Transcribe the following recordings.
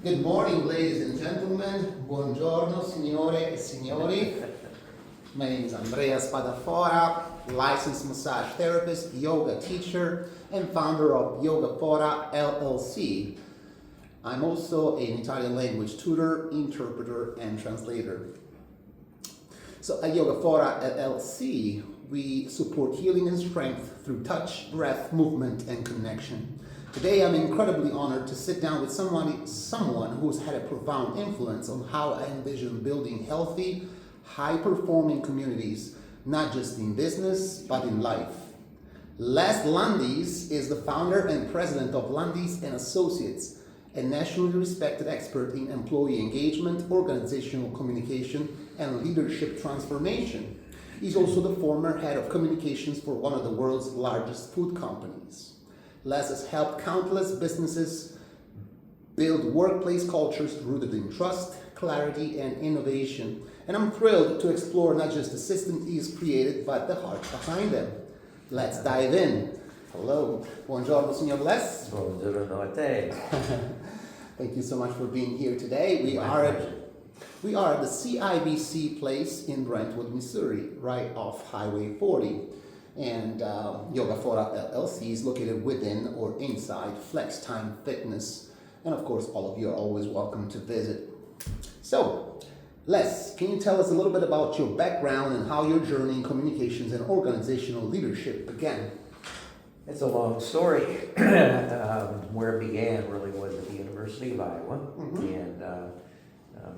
Good morning, ladies and gentlemen. Buongiorno, signore e signori. My name is Andrea Spadafora, licensed massage therapist, yoga teacher, and founder of Yogaphora LLC. I'm also an Italian language tutor, interpreter, and translator. So at Yogaphora LLC, we support healing and strength through touch, breath, movement, and connection. Today, I'm incredibly honored to sit down with someone who's had a profound influence on how I envision building healthy, high-performing communities, not just in business, but in life. Les Landis is the founder and president of Landis & Associates, a nationally respected expert in employee engagement, organizational communication, and leadership transformation. He's also the former head of communications for one of the world's largest food companies. Les has helped countless businesses build workplace cultures rooted in trust, clarity, and innovation. And I'm thrilled to explore not just the system he's created, but the heart behind them. Let's dive in. Hello. Buongiorno, signor Les. Buongiorno a te. Thank you so much for being here today. We are at the CIBC place in Brentwood, Missouri, right off Highway 40. And Yogaphora LLC is located within or inside Flex Time Fitness. And of course, all of you are always welcome to visit. So, Les, can you tell us a little bit about your background and how your journey in communications and organizational leadership began? It's a long story. Where it began really was at the University of Iowa. Mm-hmm. And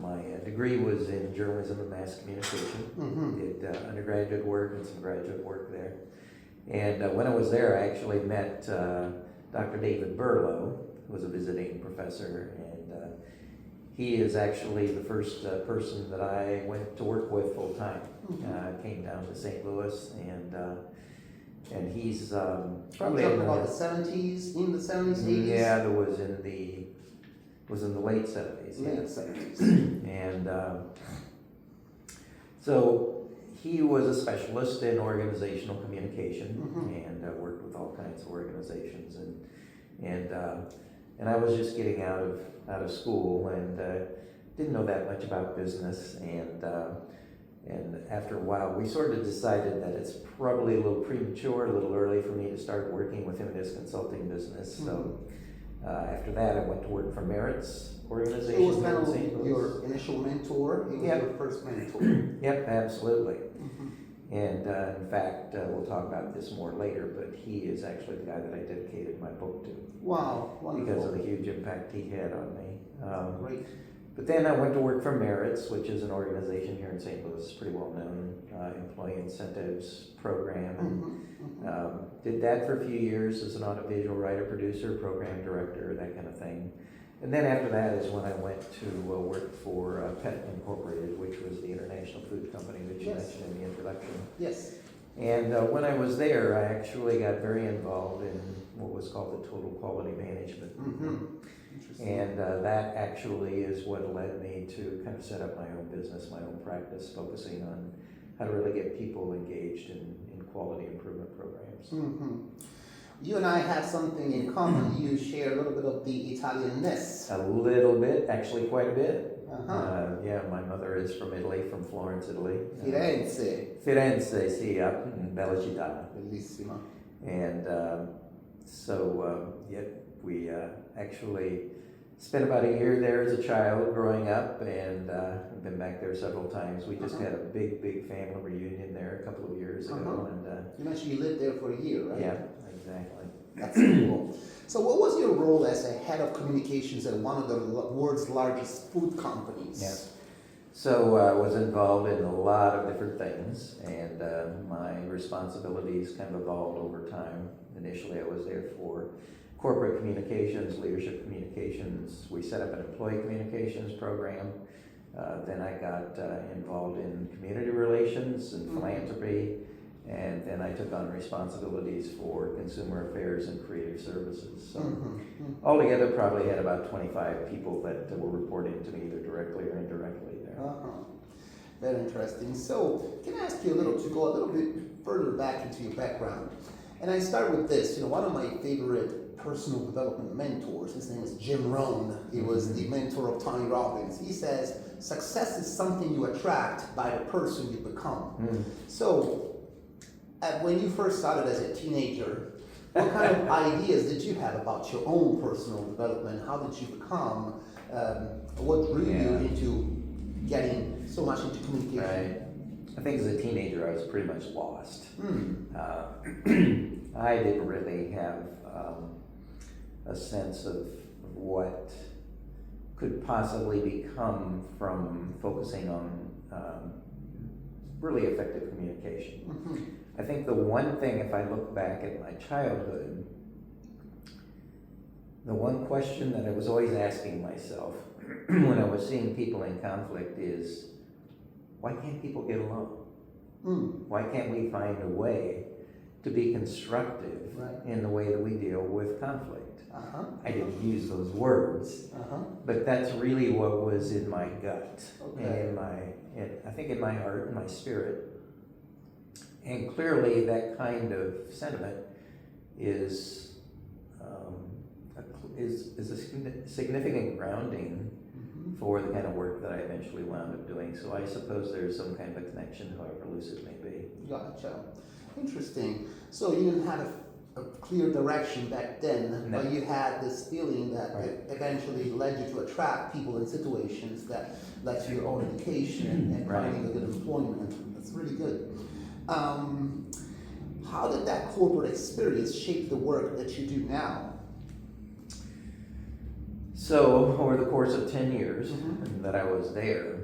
my degree was in journalism and mass communication. Mm-hmm. Did undergraduate work and some graduate work there. And when I was there, I actually met Dr. David Berlow, who was a visiting professor, and he is actually the first person that I went to work with full time. Mm-hmm. Came down to St. Louis, and he's probably in about the 70s, in the 70s, 80s. Yeah, it was in the late 70s. Late 70s. And so he was a specialist in organizational communication. Mm-hmm. And worked with all kinds of organizations, and I was just getting out of school and didn't know that much about business, and after a while we sort of decided that it's probably a little premature, a little early for me to start working with him in his consulting business. Mm-hmm. So after that I went to work for Merit's organization. It was kind of your initial mentor. He was your first mentor. Yep, absolutely. Mm-hmm. And in fact, we'll talk about this more later, but he is actually the guy that I dedicated my book to. Wow, wonderful. Because of the huge impact he had on me. Great. But then I went to work for Merit's, which is an organization here in St. Louis, pretty well known, employee incentives program. And, did that for a few years as an audiovisual writer, producer, program director, that kind of thing. And then after that is when I went to work for Pet Incorporated, which was the international food company that you mentioned in the introduction. Yes. And when I was there, I actually got very involved in what was called the total quality management. Mm-hmm. And that actually is what led me to kind of set up my own business, my own practice, focusing on how to really get people engaged in quality improvement programs. Mm-hmm. You and I have something in common. You share a little bit of the Italianness. A little bit, actually quite a bit. Uh-huh. Yeah, my mother is from Italy, from Florence, Italy. Firenze. Firenze, sì, bella città. Bellissima. And we actually spent about a year there as a child growing up, and I've been back there several times. We just had a big family reunion there a couple of years ago. And you mentioned you lived there for a year, right? Yeah, exactly. That's cool. So what was your role as a head of communications at one of the world's largest food companies? Yeah. So I was involved in a lot of different things, and my responsibilities kind of evolved over time. Initially I was there for corporate communications, leadership communications. We set up an employee communications program. Then I got involved in community relations and philanthropy, and then I took on responsibilities for consumer affairs and creative services. So altogether probably had about 25 people that were reporting to me either directly or indirectly there. Very interesting. So can I ask you to go a little bit further back into your background? And I start with this. One of my favorite personal development mentors. His name is Jim Rohn. He was the mentor of Tony Robbins. He says, success is something you attract by the person you become. So, when you first started as a teenager, what kind of ideas did you have about your own personal development? How did you become, what drew you into getting so much into communication? Right. I think as a teenager I was pretty much lost. I didn't really have a sense of what could possibly become from focusing on really effective communication. I think the one thing, if I look back at my childhood, the one question that I was always asking myself when I was seeing people in conflict is, why can't people get along? Why can't we find a way to be constructive in the way that we deal with conflict? I didn't use those words, but that's really what was in my gut, and I think in my heart and my spirit. And clearly that kind of sentiment is a significant grounding for the kind of work that I eventually wound up doing. So I suppose there's some kind of a connection, however loose it may be. Gotcha. Interesting. So you didn't have a clear direction back then, but you had this feeling that it eventually led you to attract people in situations that led to your own education and finding a good employment. That's really good. How did that corporate experience shape the work that you do now? So over the course of 10 years that I was there,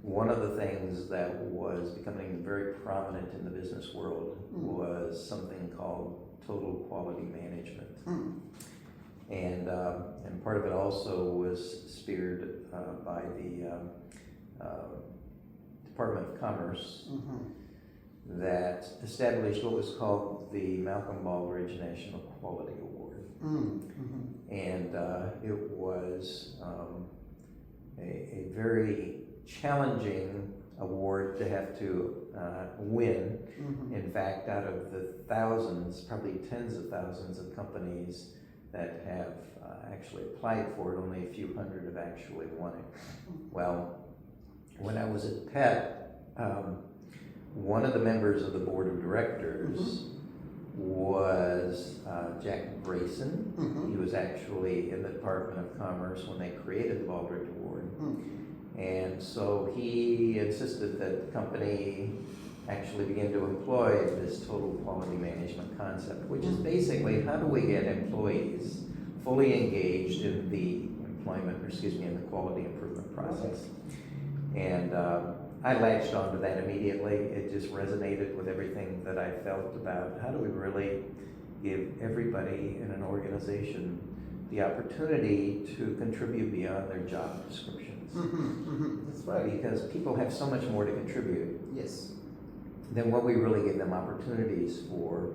one of the things that was becoming very prominent in the business world was something called total quality management. And part of it also was speared by the Department of Commerce that established what was called the Malcolm Baldrige National Quality Award. And it was a very challenging award to have to win. In fact, out of the thousands, probably tens of thousands of companies that have actually applied for it, only a few hundred have actually won it. Well, when I was at PET, one of the members of the board of directors was Jack Grayson. He was actually in the Department of Commerce when they created the Baldrige Award. And so he insisted that the company actually begin to employ this total quality management concept, which is basically how do we get employees fully engaged in the in the quality improvement process. And I latched onto that immediately. It just resonated with everything that I felt about how do we really give everybody in an organization the opportunity to contribute beyond their job descriptions. That's right. Because people have so much more to contribute than what we really give them opportunities for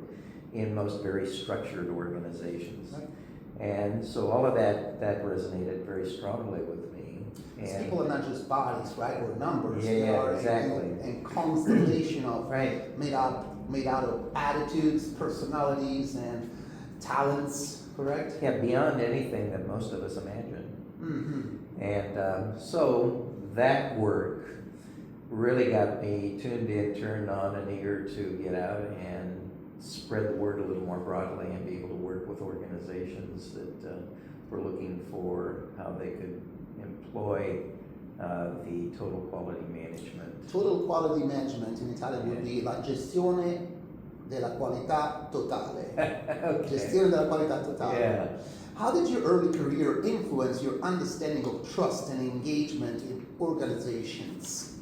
in most very structured organizations. And so all of that resonated very strongly with me. And people are not just bodies, right, or numbers. Yeah, they are exactly. a constellation of made out of attitudes, personalities, and talents. Correct. Yeah, beyond anything that most of us imagine. And so that work really got me tuned in, turned on, and eager to get out and spread the word a little more broadly and be able to work with organizations that were looking for how they could employ the total quality management. Total quality management in Italian would be la gestione della qualità totale. Gestione della qualità totale. How did your early career influence your understanding of trust and engagement in organizations?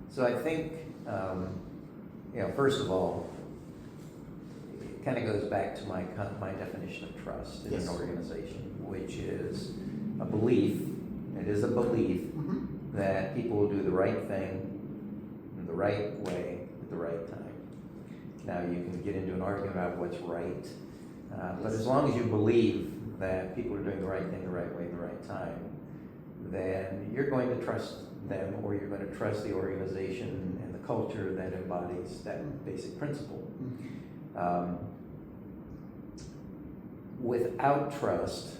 So I think, first of all, it kind of goes back to my definition of trust in an organization, which is a belief. It is a belief that people will do the right thing in the right way at the right time. Now you can get into an argument about what's right, but as long as you believe that people are doing the right thing the right way at the right time, then you're going to trust them, or you're going to trust the organization and the culture that embodies that basic principle. Without trust,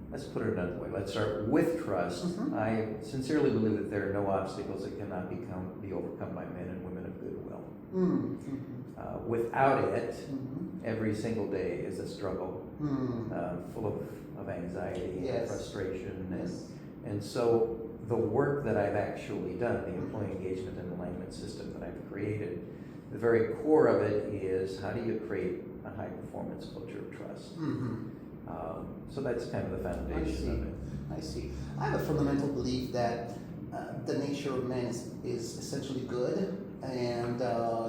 let's put it another way. Let's start with trust. I sincerely believe that there are no obstacles that cannot be overcome by men and women of goodwill. Without it, every single day is a struggle, full of anxiety and frustration. And so the work that I've actually done, the employee engagement and alignment system that I've created, the very core of it is how do you create a high performance culture of trust? So that's kind of the foundation of it. I see. I have a fundamental belief that the nature of man is essentially good, and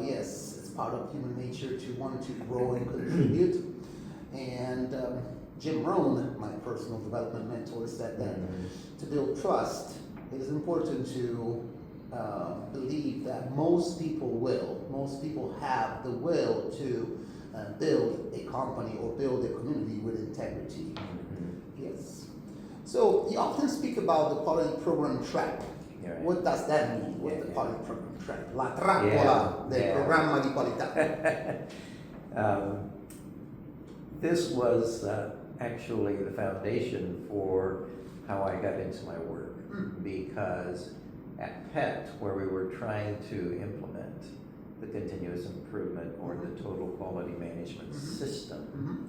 yes, it's part of human nature to want to grow and contribute. And Jim Rohn, my personal development mentor, said that to build trust, it is important to believe that most people have the will to build a company or build a community with integrity. Yes. So you often speak about the quality program trap. Right. What does that mean? What's the quality program trap? La trappola del programma di qualità. This was actually the foundation for how I got into my work, because at PET, where we were trying to implement the continuous improvement or the total quality management system,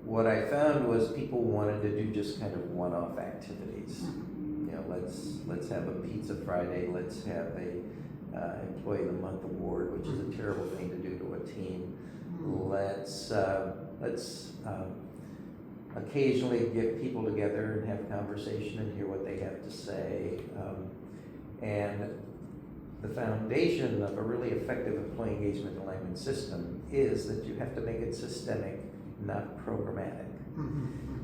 what I found was people wanted to do just kind of one-off activities. You know, let's have a pizza Friday, let's have a employee of the month award, which is a terrible thing to do to a team. Let's occasionally get people together and have a conversation and hear what they have to say. And the foundation of a really effective employee engagement alignment system is that you have to make it systemic, not programmatic.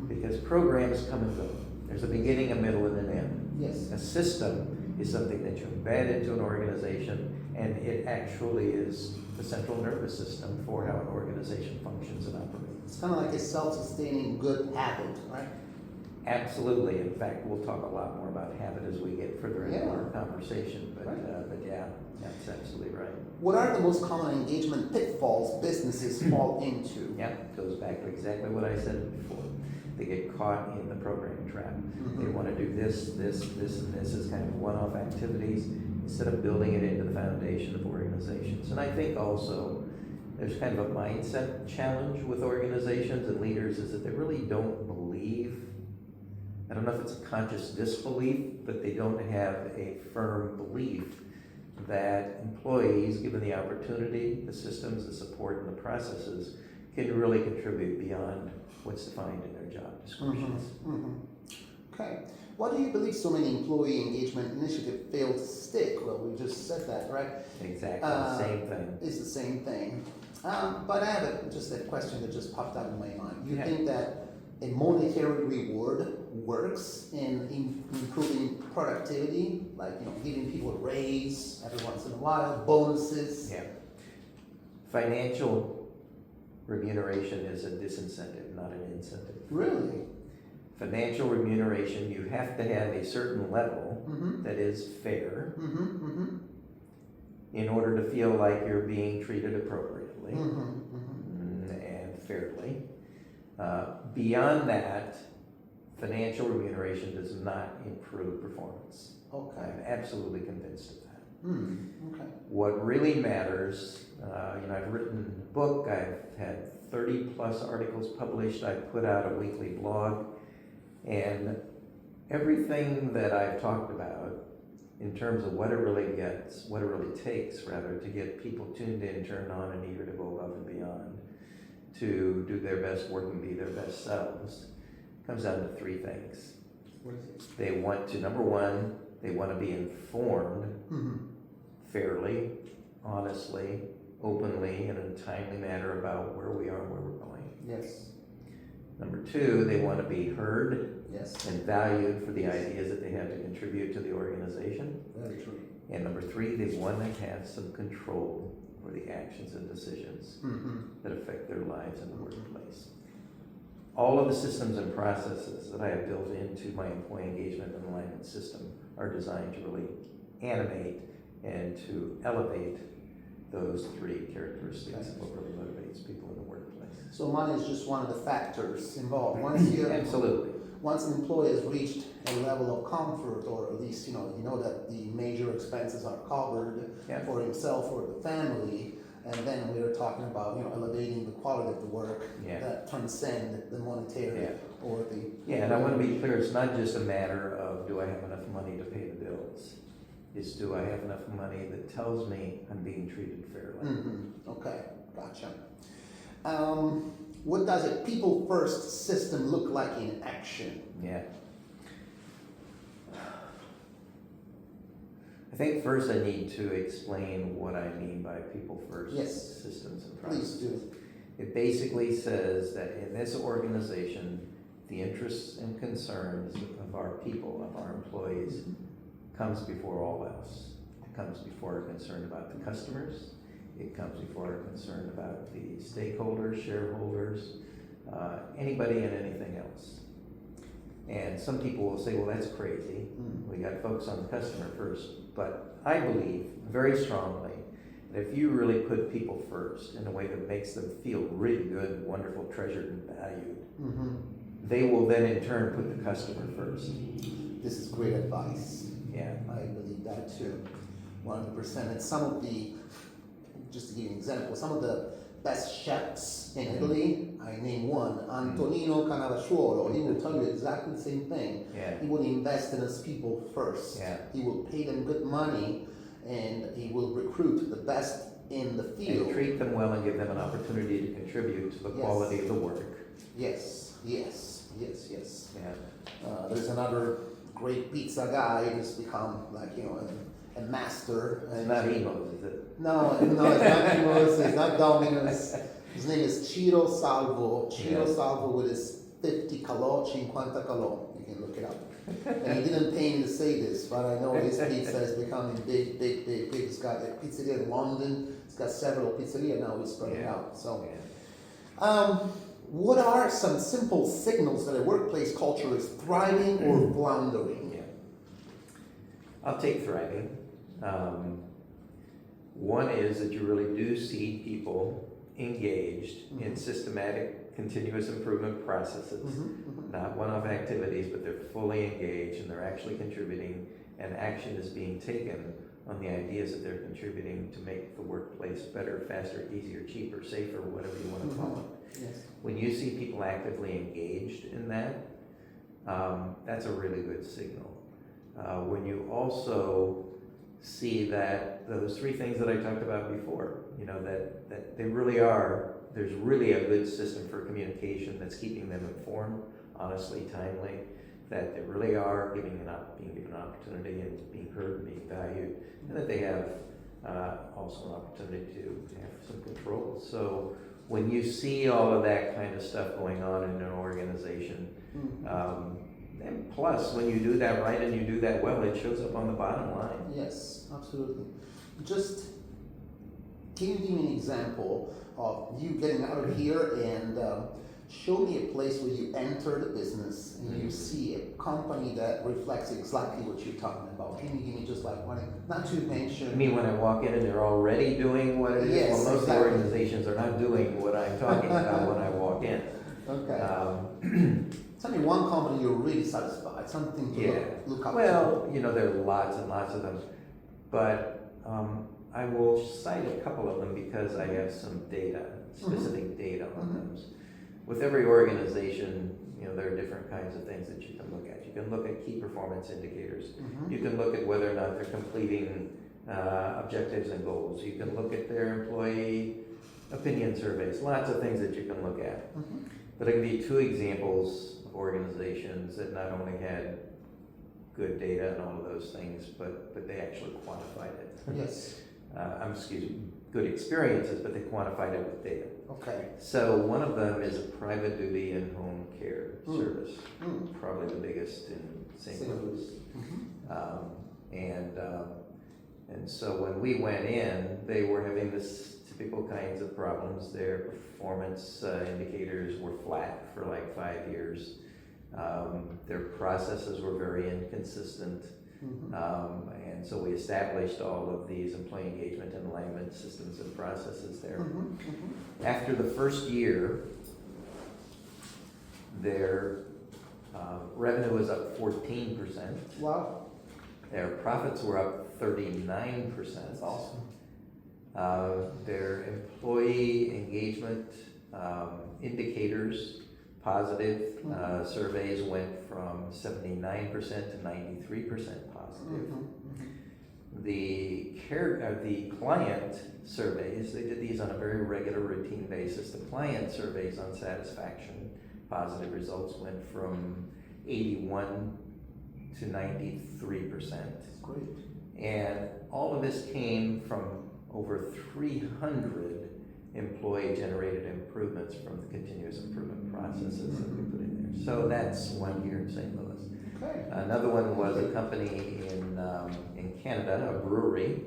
Because programs come and go. There's a beginning, a middle, and an end. Yes. A system is something that you embed into an organization, and it actually is the central nervous system for how an organization functions and operates. It's kind of like a self-sustaining good habit, right? Absolutely. In fact, we'll talk a lot more about habit as we get further into our conversation. But yeah, that's absolutely right. What are the most common engagement pitfalls businesses fall into? Yeah, it goes back to exactly what I said before. They get caught in the program trap. They want to do this, and this as kind of one-off activities instead of building it into the foundation of organizations. And I think also there's kind of a mindset challenge with organizations and leaders is that they really don't believe, I don't know if it's a conscious disbelief, but they don't have a firm belief that employees, given the opportunity, the systems, the support, and the processes, can really contribute beyond what's defined in their job descriptions. Okay. Why do you believe so many employee engagement initiatives fail to stick? Well, we just said that, right? Exactly, the same thing. It's the same thing. But I have just a question that just popped out in my mind. You think that a monetary reward works in improving productivity, like giving people a raise every once in a while, bonuses? Yeah. Financial remuneration is a disincentive, not an incentive. Really? Financial remuneration, you have to have a certain level that is fair in order to feel like you're being treated appropriately and fairly. Beyond that, financial remuneration does not improve performance. Okay. I'm absolutely convinced of that. Okay. What really matters, I've written a book, I've had 30 plus articles published, I've put out a weekly blog, and everything that I've talked about in terms of what it really takes to get people tuned in, turned on, and eager to go above and beyond to do their best work and be their best selves, comes down to three things. What is it? They want to, number one, they want to be informed fairly, honestly, openly, in a timely manner about where we are and where we're going. Yes. Number two, they want to be heard Yes. and valued for the ideas that they have to contribute to the organization. Very true. And number three, they want to have some control over the actions and decisions that affect their lives in the workplace. All of the systems and processes that I have built into my employee engagement and alignment system are designed to really animate and to elevate those three characteristics of what really motivates people in the workplace. So money is just one of the factors involved. Absolutely. Once an employee has reached a level of comfort, or at least you know that the major expenses are covered for himself or the family, and then we're talking about elevating the quality of the work that transcend the monetary or the. Yeah, and I want to be clear. It's not just a matter of do I have enough money to pay the bills. It's do I have enough money that tells me I'm being treated fairly. Mm-hmm. Okay, gotcha. What does a people first system look like in action? Yeah. I think first I need to explain what I mean by people first systems and processes. Please do. It basically says that in this organization, the interests and concerns of our people, of our employees, comes before all else. It comes before our concern about the customers. It comes before our concern about the stakeholders, shareholders, anybody and anything else. And some people will say, well, that's crazy. We got to focus on the customer first. But I believe very strongly that if you really put people first in a way that makes them feel really good, wonderful, treasured, and valued, they will then in turn put the customer first. This is great advice. Yeah. I believe that too, 100%. And some of the, just to give you an example, some of the best chefs in Italy, I name one, Antonino Cannavacciuolo. He will tell you exactly the same thing. Yeah. He will invest in his people first. Yeah. He will pay them good money, and he will recruit the best in the field. And treat them well and give them an opportunity to contribute to the quality of the work. Yes. Yeah. There's another great pizza guy who's become a master. It's not Emos, is it? No, it's not Emos, it's not Domino's. His name is Ciro Salvo. Salvo with his 50 calò. You can look it up. And he didn't pay me to say this, but I know his pizza is becoming big. He's got a pizzeria in London. He's got several pizzerias now. He's spreading out. So, what are some simple signals that a workplace culture is thriving or floundering? Yeah. I'll take thriving. One is that you really do see people engaged in systematic, continuous improvement processes, not one-off activities, but they're fully engaged and they're actually contributing, and action is being taken on the ideas that they're contributing to make the workplace better, faster, easier, cheaper, safer, whatever you want to call it. Yes. When you see people actively engaged in that, that's a really good signal. When you also see that those three things that I talked about before, that they really are, there's really a good system for communication that's keeping them informed, honestly, timely, that they really are being given an opportunity and being heard and being valued, and that they have also an opportunity to have some control. So when you see all of that kind of stuff going on in an organization, and plus when you do that right and you do that well, it shows up on the bottom line. Yes, absolutely. Just, can you give me an example of you getting out of here and show me a place where you enter the business and you see a company that reflects exactly what you're talking about? Can you give me just like one, not to mention. You mean when I walk in and they're already doing what it is? Yes, well, most exactly. of the organizations are not doing what I'm talking about when I walk in. Okay. Tell me one company you're really satisfied, something to look up to. Well, there are lots and lots of them, but I will cite a couple of them because I have some data, specific data on those. With every organization, there are different kinds of things that you can look at. You can look at key performance indicators. You can look at whether or not they're completing objectives and goals. You can look at their employee opinion surveys. Lots of things that you can look at. But I can give you two examples of organizations that not only had good data and all of those things, but they actually quantified it. Yes. Good experiences, but they quantified it with data. Okay. So one of them is a private duty and home care service, probably the biggest in St. Louis. And so when we went in, they were having this typical kinds of problems. Their performance indicators were flat for like 5 years. Their processes were very inconsistent. And so we established all of these employee engagement and alignment systems and processes there. After the first year, their revenue was up 14%. Wow. Their profits were up 39%. That's awesome. Their employee engagement indicators, positive surveys went from 79% to 93% positive. The client surveys, they did these on a very regular routine basis. The client surveys on satisfaction, positive results went from 81 to 93%. That's great. And all of this came from over 300 employee-generated improvements from the continuous improvement processes that we put in there. So that's one here in St. Louis. Okay. Another one was a company in Canada, a brewery.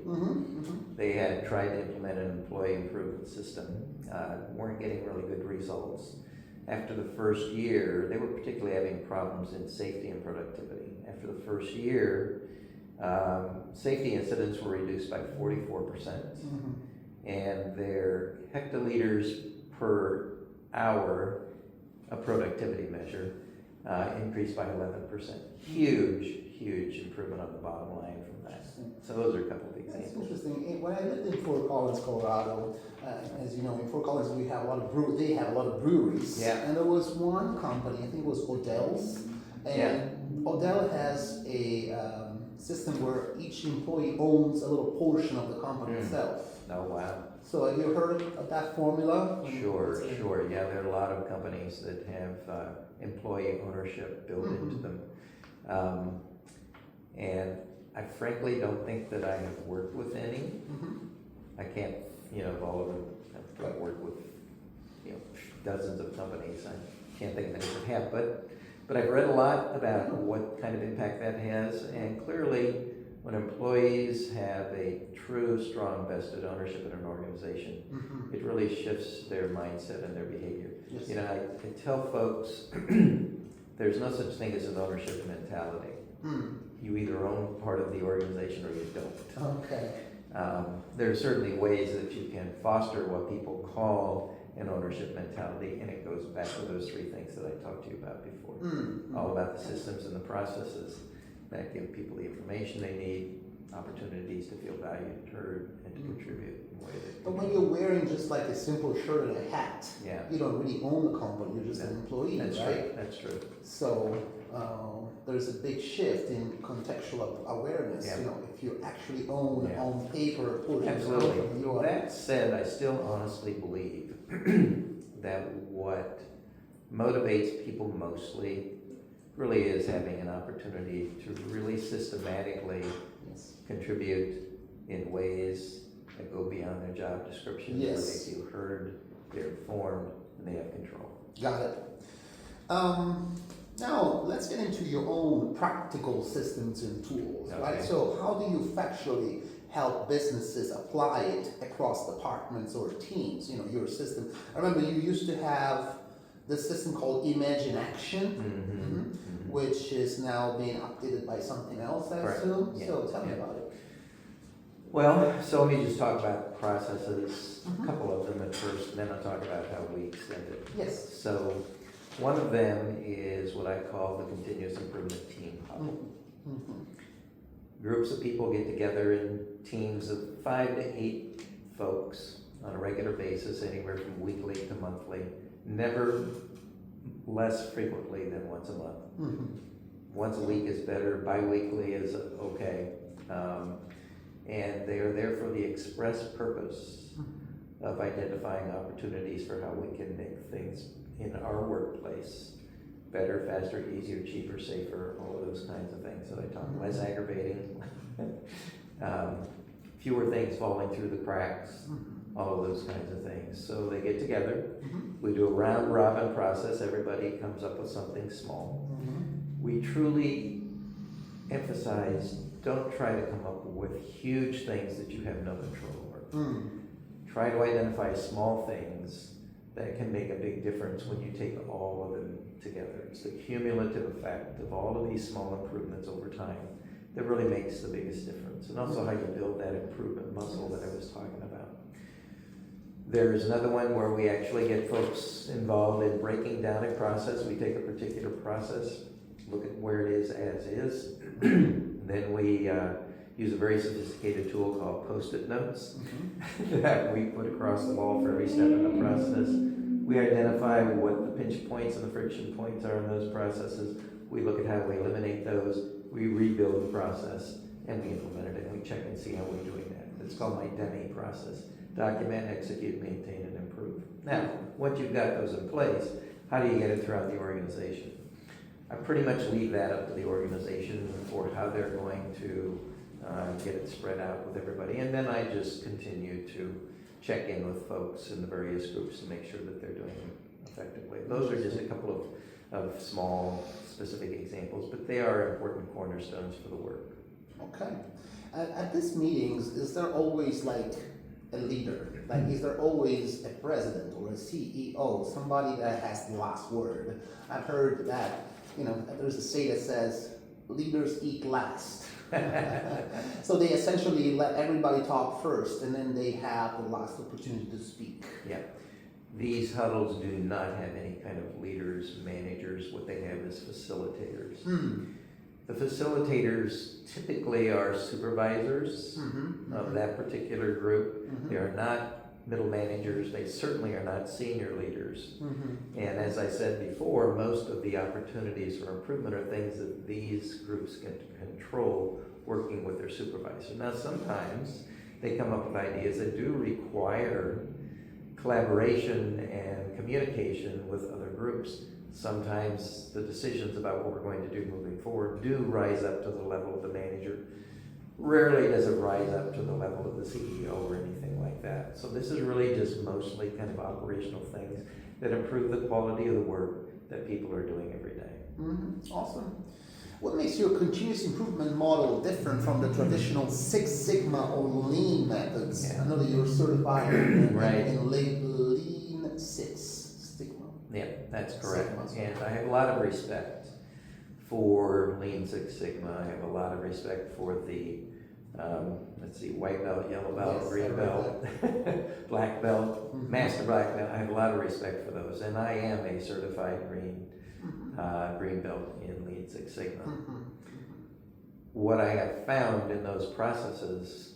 They had tried to implement an employee improvement system, weren't getting really good results. After the first year, they were particularly having problems in safety and productivity. After the first year, safety incidents were reduced by 44%, and their hectoliters per hour, a productivity measure, increased by 11%. Huge improvement on the bottom line from that. So those are a couple of examples. That's interesting. When I lived in Fort Collins, Colorado, as you know, in Fort Collins we have a lot of they have a lot of breweries. Yeah. And there was one company, I think it was Odell's, and Odell has a system where each employee owns a little portion of the company itself. Oh, wow. So have you heard of that formula? Sure. Yeah, there are a lot of companies that have employee ownership built into them. And I frankly don't think that I have worked with any. I can't, of all of them, I've worked with, dozens of companies. I can't think of any that have, but I've read a lot about what kind of impact that has, and clearly when employees have a true, strong, vested ownership in an organization, it really shifts their mindset and their behavior. Yes. I tell folks there's no such thing as an ownership mentality. You either own part of the organization or you don't. Okay. There are certainly ways that you can foster what people call an ownership mentality, and it goes back to those three things that I talked to you about before. All about the systems and the processes that give people the information they need, opportunities to feel valued, heard, and to contribute in a way that. But when you're wearing just like a simple shirt and a hat, Yeah. you don't really own the company, you're just an employee, That's right? true. That's true. So there's a big shift in contextual awareness. Yeah. If you actually own Yeah. on paper a portion of the Absolutely. company, you are. That said, I still honestly believe that what motivates people mostly really is having an opportunity to really systematically Yes. contribute in ways that go beyond their job description, Yes. where they feel heard, they're informed, and they have control. Got it. Now let's get into your own practical systems and tools, right? Okay. So how do you factually help businesses apply it across departments or teams? Your system. I remember you used to have this system called Imagine Action, which is now being updated by something else, I Correct. assume. Yeah. So tell me Yeah. about it. Well, so let me just talk about processes, a couple of them at first, and then I'll talk about how we extend it. Yes. So one of them is what I call the continuous improvement team huddle. Groups of people get together in teams of 5 to 8 folks on a regular basis, anywhere from weekly to monthly, never less frequently than once a month. Once a week is better, bi-weekly is okay. And they are there for the express purpose of identifying opportunities for how we can make things in our workplace better, faster, easier, cheaper, safer, all of those kinds of things that I talk about. Less aggravating, fewer things falling through the cracks, all of those kinds of things. So they get together, we do a round robin process, everybody comes up with something small. We truly emphasize, don't try to come up with huge things that you have no control over. Try to identify small things that can make a big difference when you take all of them together. It's the cumulative effect of all of these small improvements over time that really makes the biggest difference. And also how you build that improvement muscle that I was talking about. There's another one where we actually get folks involved in breaking down a process. We take a particular process, look at where it is as is. Then we use a very sophisticated tool called Post-it notes that we put across the wall for every step in the process. We identify what the pinch points and the friction points are in those processes. We look at how we eliminate those. We rebuild the process and we implement it, and we check and see how we're doing that. It's called my DEMI process. Document, execute, maintain, and improve. Now, once you've got those in place, how do you get it throughout the organization? I pretty much leave that up to the organization for how they're going to get it spread out with everybody. And then I just continue to check in with folks in the various groups to make sure that they're doing it effectively. Those are just a couple of small, specific examples, but they are important cornerstones for the work. Okay. At these meetings, is there always like a leader? Like, is there always a president or a CEO, somebody that has the last word? I've heard that, there's a saying that says, leaders eat last. So they essentially let everybody talk first, and then they have the last opportunity to speak. Yeah. These huddles do not have any kind of leaders, managers. What they have is facilitators. The facilitators typically are supervisors of that particular group. They are not middle managers. They certainly are not senior leaders. And as I said before, most of the opportunities for improvement are things that these groups can control working with their supervisor. Now, sometimes they come up with ideas that do require collaboration and communication with other groups. Sometimes the decisions about what we're going to do moving forward do rise up to the level of the manager. Rarely does it rise up to the level of the CEO or anything like that. So this is really just mostly kind of operational things that improve the quality of the work that people are doing every day. Awesome. What makes your continuous improvement model different from the traditional Six Sigma or Lean methods? I know that you're certified in Lean Six Sigma. Yeah, that's correct. And I have a lot of respect for Lean Six Sigma. I have a lot of respect for the, white belt, yellow belt, green belt, black belt, master black belt. I have a lot of respect for those. And I am a certified green belt in Lean Six Sigma. What I have found in those processes,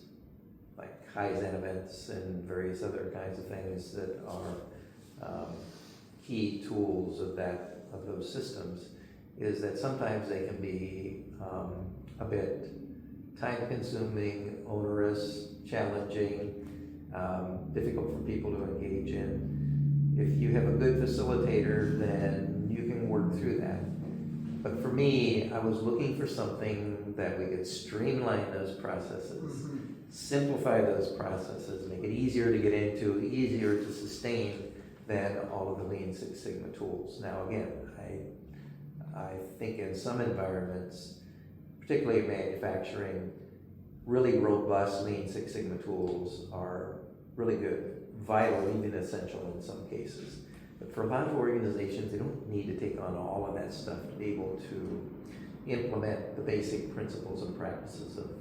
like Kaizen events and various other kinds of things that are key tools of those systems, is that sometimes they can be a bit time-consuming, onerous, challenging, difficult for people to engage in. If you have a good facilitator, then you can work through that. But for me, I was looking for something that we could streamline those processes, simplify those processes, make it easier to get into, easier to sustain than all of the Lean Six Sigma tools. Now again, I think in some environments, particularly in manufacturing, really robust Lean Six Sigma tools are really good, vital, even essential in some cases. But for a lot of organizations, they don't need to take on all of that stuff to be able to implement the basic principles and practices of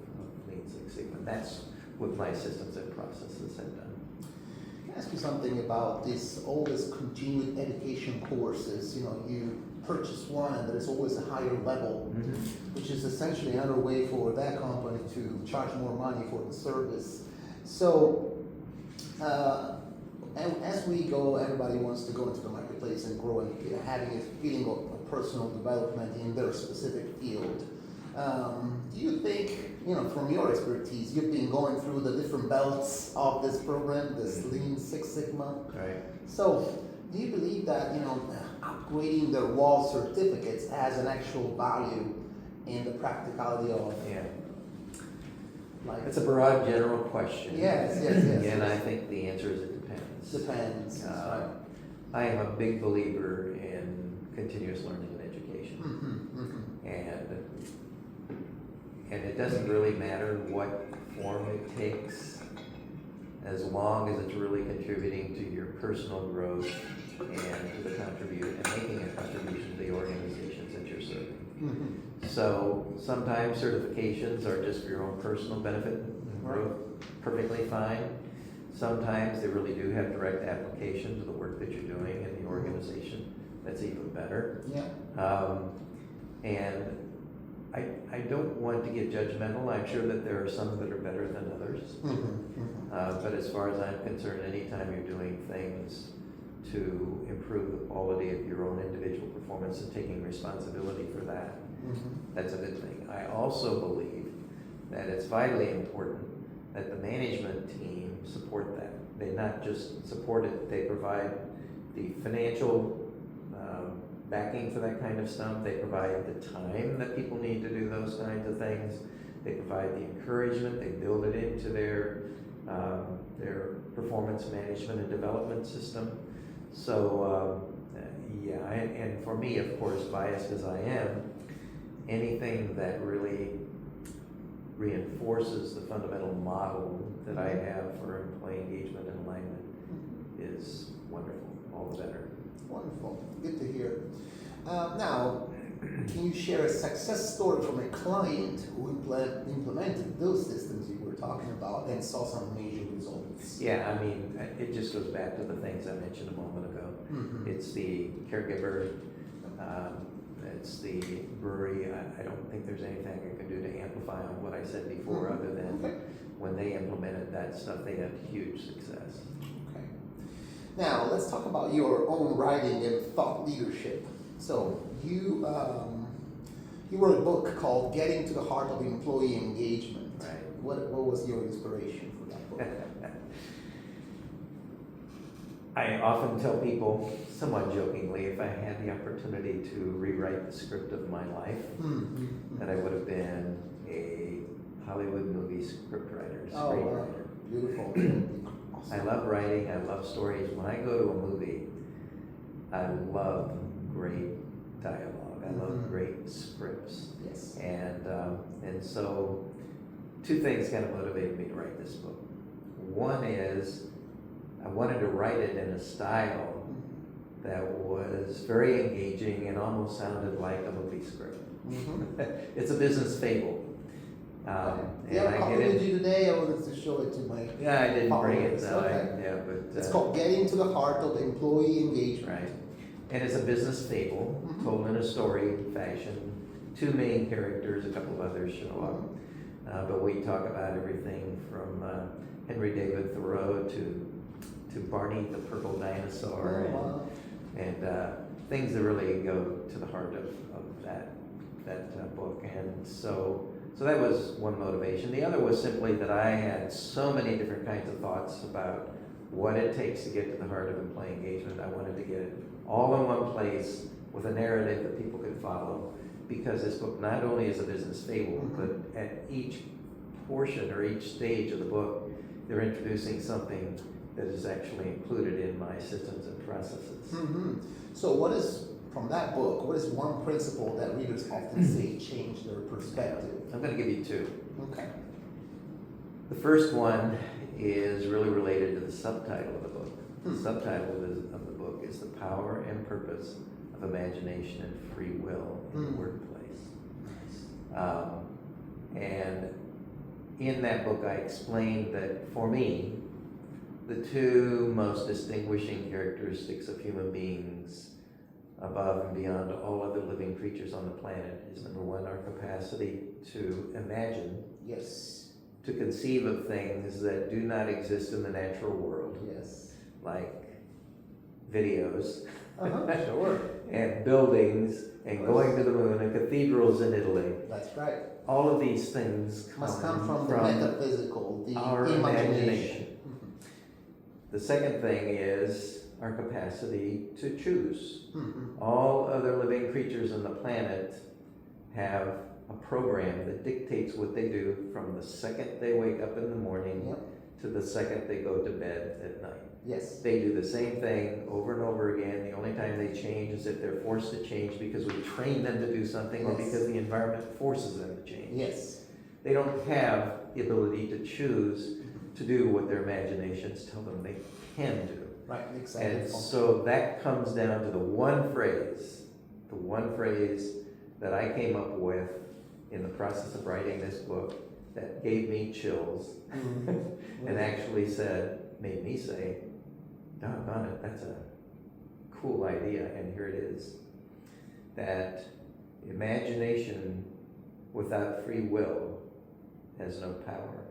Lean Six Sigma. That's what my systems and processes have done. Can I ask you something about all this continued education courses? You purchase one and there's always a higher level, which is essentially another way for that company to charge more money for the service. So, and as we go, everybody wants to go into the marketplace and grow and having a feeling of personal development in their specific field. Do you think, from your expertise, you've been going through the different belts of this program, this Lean Six Sigma. Right. So, do you believe that, upgrading their wall certificates has an actual value in the practicality of? Yeah. Like, it's a broad, general question. Yes. And I think the answer is it depends. Depends. I am a big believer in continuous learning and education. And it doesn't really matter what form it takes. as long as it's really contributing to your personal growth and to the and making a contribution to the organizations that you're serving. Mm-hmm. So sometimes certifications are just for your own personal benefit and growth, perfectly fine. Sometimes they really do have direct application to the work that you're doing in the organization. That's even better. Yeah. And I don't want to get judgmental. I'm sure that there are some that are better than others. But as far as I'm concerned, anytime you're doing things to improve the quality of your own individual performance and taking responsibility for that, that's a good thing. I also believe that it's vitally important that the management team support that. They not just support it, they provide the financial backing for that kind of stuff. They provide the time that people need to do those kinds of things. They provide the encouragement. They build it into their performance management and development system. So yeah, and for me, of course, biased as I am, anything that really reinforces the fundamental model that I have for employee engagement and alignment is wonderful. All the better. Wonderful. Good to hear. Now, can you share a success story from a client who implemented those systems you were talking about and saw some major results? Yeah, I mean, it just goes back to the things I mentioned a moment ago. It's the caregiver, it's the brewery. I don't think there's anything I can do to amplify on what I said before, other than when they implemented that stuff, they had huge success. Okay. Now, let's talk about your own writing and thought leadership. So, you wrote a book called Getting to the Heart of Employee Engagement. Right. What was your inspiration for that book? I often tell people, somewhat jokingly, if I had the opportunity to rewrite the script of my life, that I would have been a Hollywood movie scriptwriter, screenwriter. Oh, wow. Beautiful. Awesome. I love writing, I love stories. When I go to a movie, I love great dialogue. I love great scripts. Yes. And so two things kind of motivated me to write this book. One is I wanted to write it in a style that was very engaging and almost sounded like a movie script. It's a business fable. Yeah, I copy with you today. I wanted to show it to my I didn't bring it. No, Okay. But it's called Getting to the Heart of Employee Engagement. Right. And it's a business fable told in a story fashion. Two main characters, a couple of others show up. But we talk about everything from Henry David Thoreau to Barney the Purple Dinosaur and things that really go to the heart of that book. And so that was one motivation. The other was simply that I had so many different kinds of thoughts about what it takes to get to the heart of employee engagement. I wanted to get it all in one place with a narrative that people could follow, because this book not only is a business fable, but at each portion or each stage of the book, they're introducing something that is actually included in my systems and processes. So what is, from that book, what is one principle that readers often say change their perspective? I'm going to give you two. Okay. The first one is really related to the subtitle of the book. The subtitle of the book is The Power and Purpose of Imagination and Free Will in the Workplace. And in that book I explained that for me, the two most distinguishing characteristics of human beings above and beyond all other living creatures on the planet is, number one, our capacity to imagine. Yes. To conceive of things that do not exist in the natural world. Yes. Like videos. Sure. And buildings and going to the moon and cathedrals in Italy. That's right. All of these things must come from the metaphysical, the our imagination. The second thing is our capacity to choose. All other living creatures on the planet have a program that dictates what they do from the second they wake up in the morning to the second they go to bed at night. Yes. They do the same thing over and over again. The only time they change is if they're forced to change because we train them to do something or because the environment forces them to change. Yes. They don't have the ability to choose to do what their imaginations tell them they can do. Right, exactly. And so that comes down to the one phrase that I came up with in the process of writing this book that gave me chills and actually made me say, doggone it, that's a cool idea, and here it is. That imagination without free will has no power.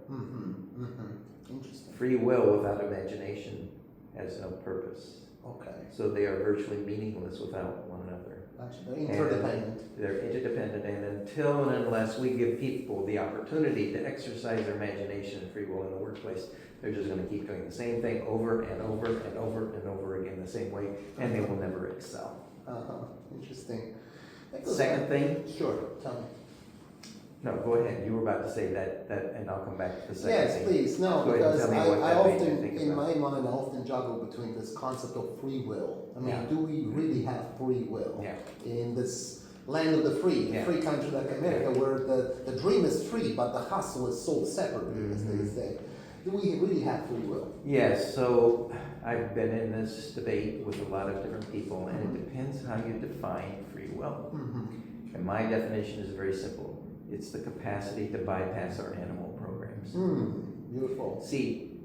Interesting. Free will without imagination has no purpose. Okay. So they are virtually meaningless without one another. They're interdependent. They're interdependent, and until and unless we give people the opportunity to exercise their imagination and free will in the workplace, they're just going to keep doing the same thing over and over and over and over again the same way, and they will never excel. Interesting. Second thing? Sure, tell me. No, go ahead. You were about to say that, and I'll come back to the second thing. Yes, please. No, Go ahead and because tell me what I that made you often, think in about. my mind, I often juggle between this concept of free will. I mean, Yeah. do we really have free will Yeah. in this land of the free, Yeah. free country like America, where the dream is free, but the hustle is sold separately, as they say? Do we really have free will? Yes, so I've been in this debate with a lot of different people, and it depends how you define free will. And my definition is very simple. It's the capacity to bypass our animal programs. Beautiful. See,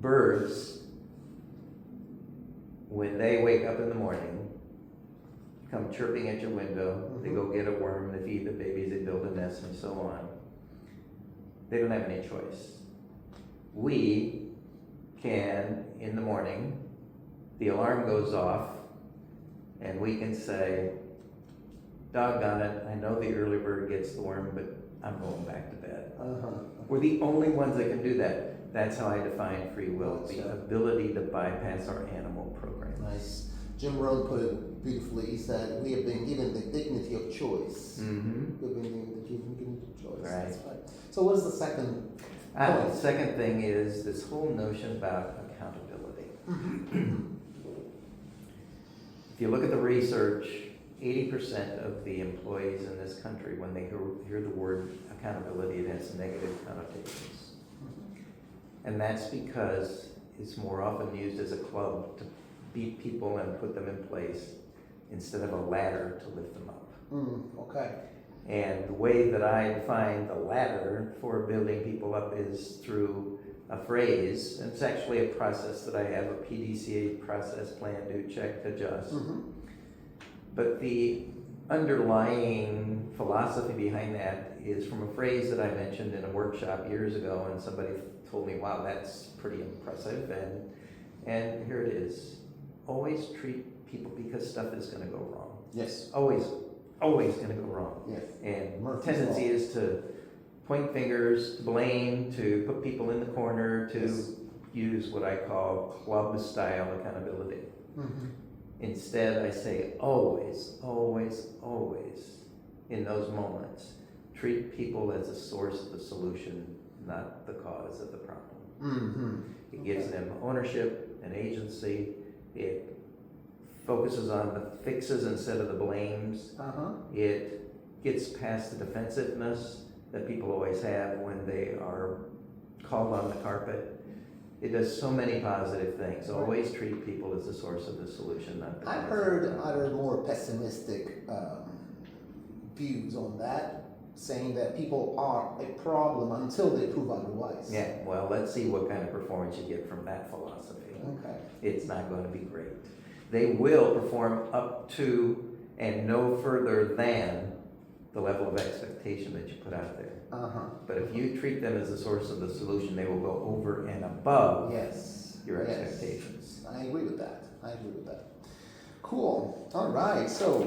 birds, when they wake up in the morning, come chirping at your window, they go get a worm, they feed the babies, they build a nest, and so on. They don't have any choice. We can, in the morning, the alarm goes off, and we can say, doggone it, I know the early bird gets the worm, but I'm going back to bed. We're the only ones that can do that. That's how I define free will, the ability to bypass our animal programs. Nice. Jim Rohn put it beautifully. He said, we have been given the dignity of choice. We've been given the dignity of choice. Right. That's right. So what is the second The point? second thing is this whole notion about accountability. If you look at the research, 80% of the employees in this country, when they hear the word accountability, it has negative connotations. And that's because it's more often used as a club to beat people and put them in place instead of a ladder to lift them up. Okay. And the way that I define the ladder for building people up is through a phrase, and it's actually a process that I have, a PDCA process, plan, do, check, adjust. But the underlying philosophy behind that is from a phrase that I mentioned in a workshop years ago, and somebody told me, wow, that's pretty impressive, and here it is. Always treat people, because stuff is going to go wrong. Yes. Always going to go wrong. Yes. And the Murphy's tendency Law. is to point fingers, to blame, to put people in the corner, to Yes. use what I call club-style accountability. Instead, I say always in those moments, treat people as a source of the solution, not the cause of the problem. It gives them ownership and agency. It focuses on the fixes instead of the blames. It gets past the defensiveness that people always have when they are called on the carpet. It does so many positive things. Always treat people as the source of the solution, not the I've cause. heard other more pessimistic views on that, saying that people are a problem until they prove otherwise. Yeah, well, let's see what kind of performance you get from that philosophy. Okay. It's not going to be great. They will perform up to and no further than the level of expectation that you put out there. But if you treat them as the source of the solution, they will go over and above Yes. your Yes. expectations. I agree with that. Cool. All right. So,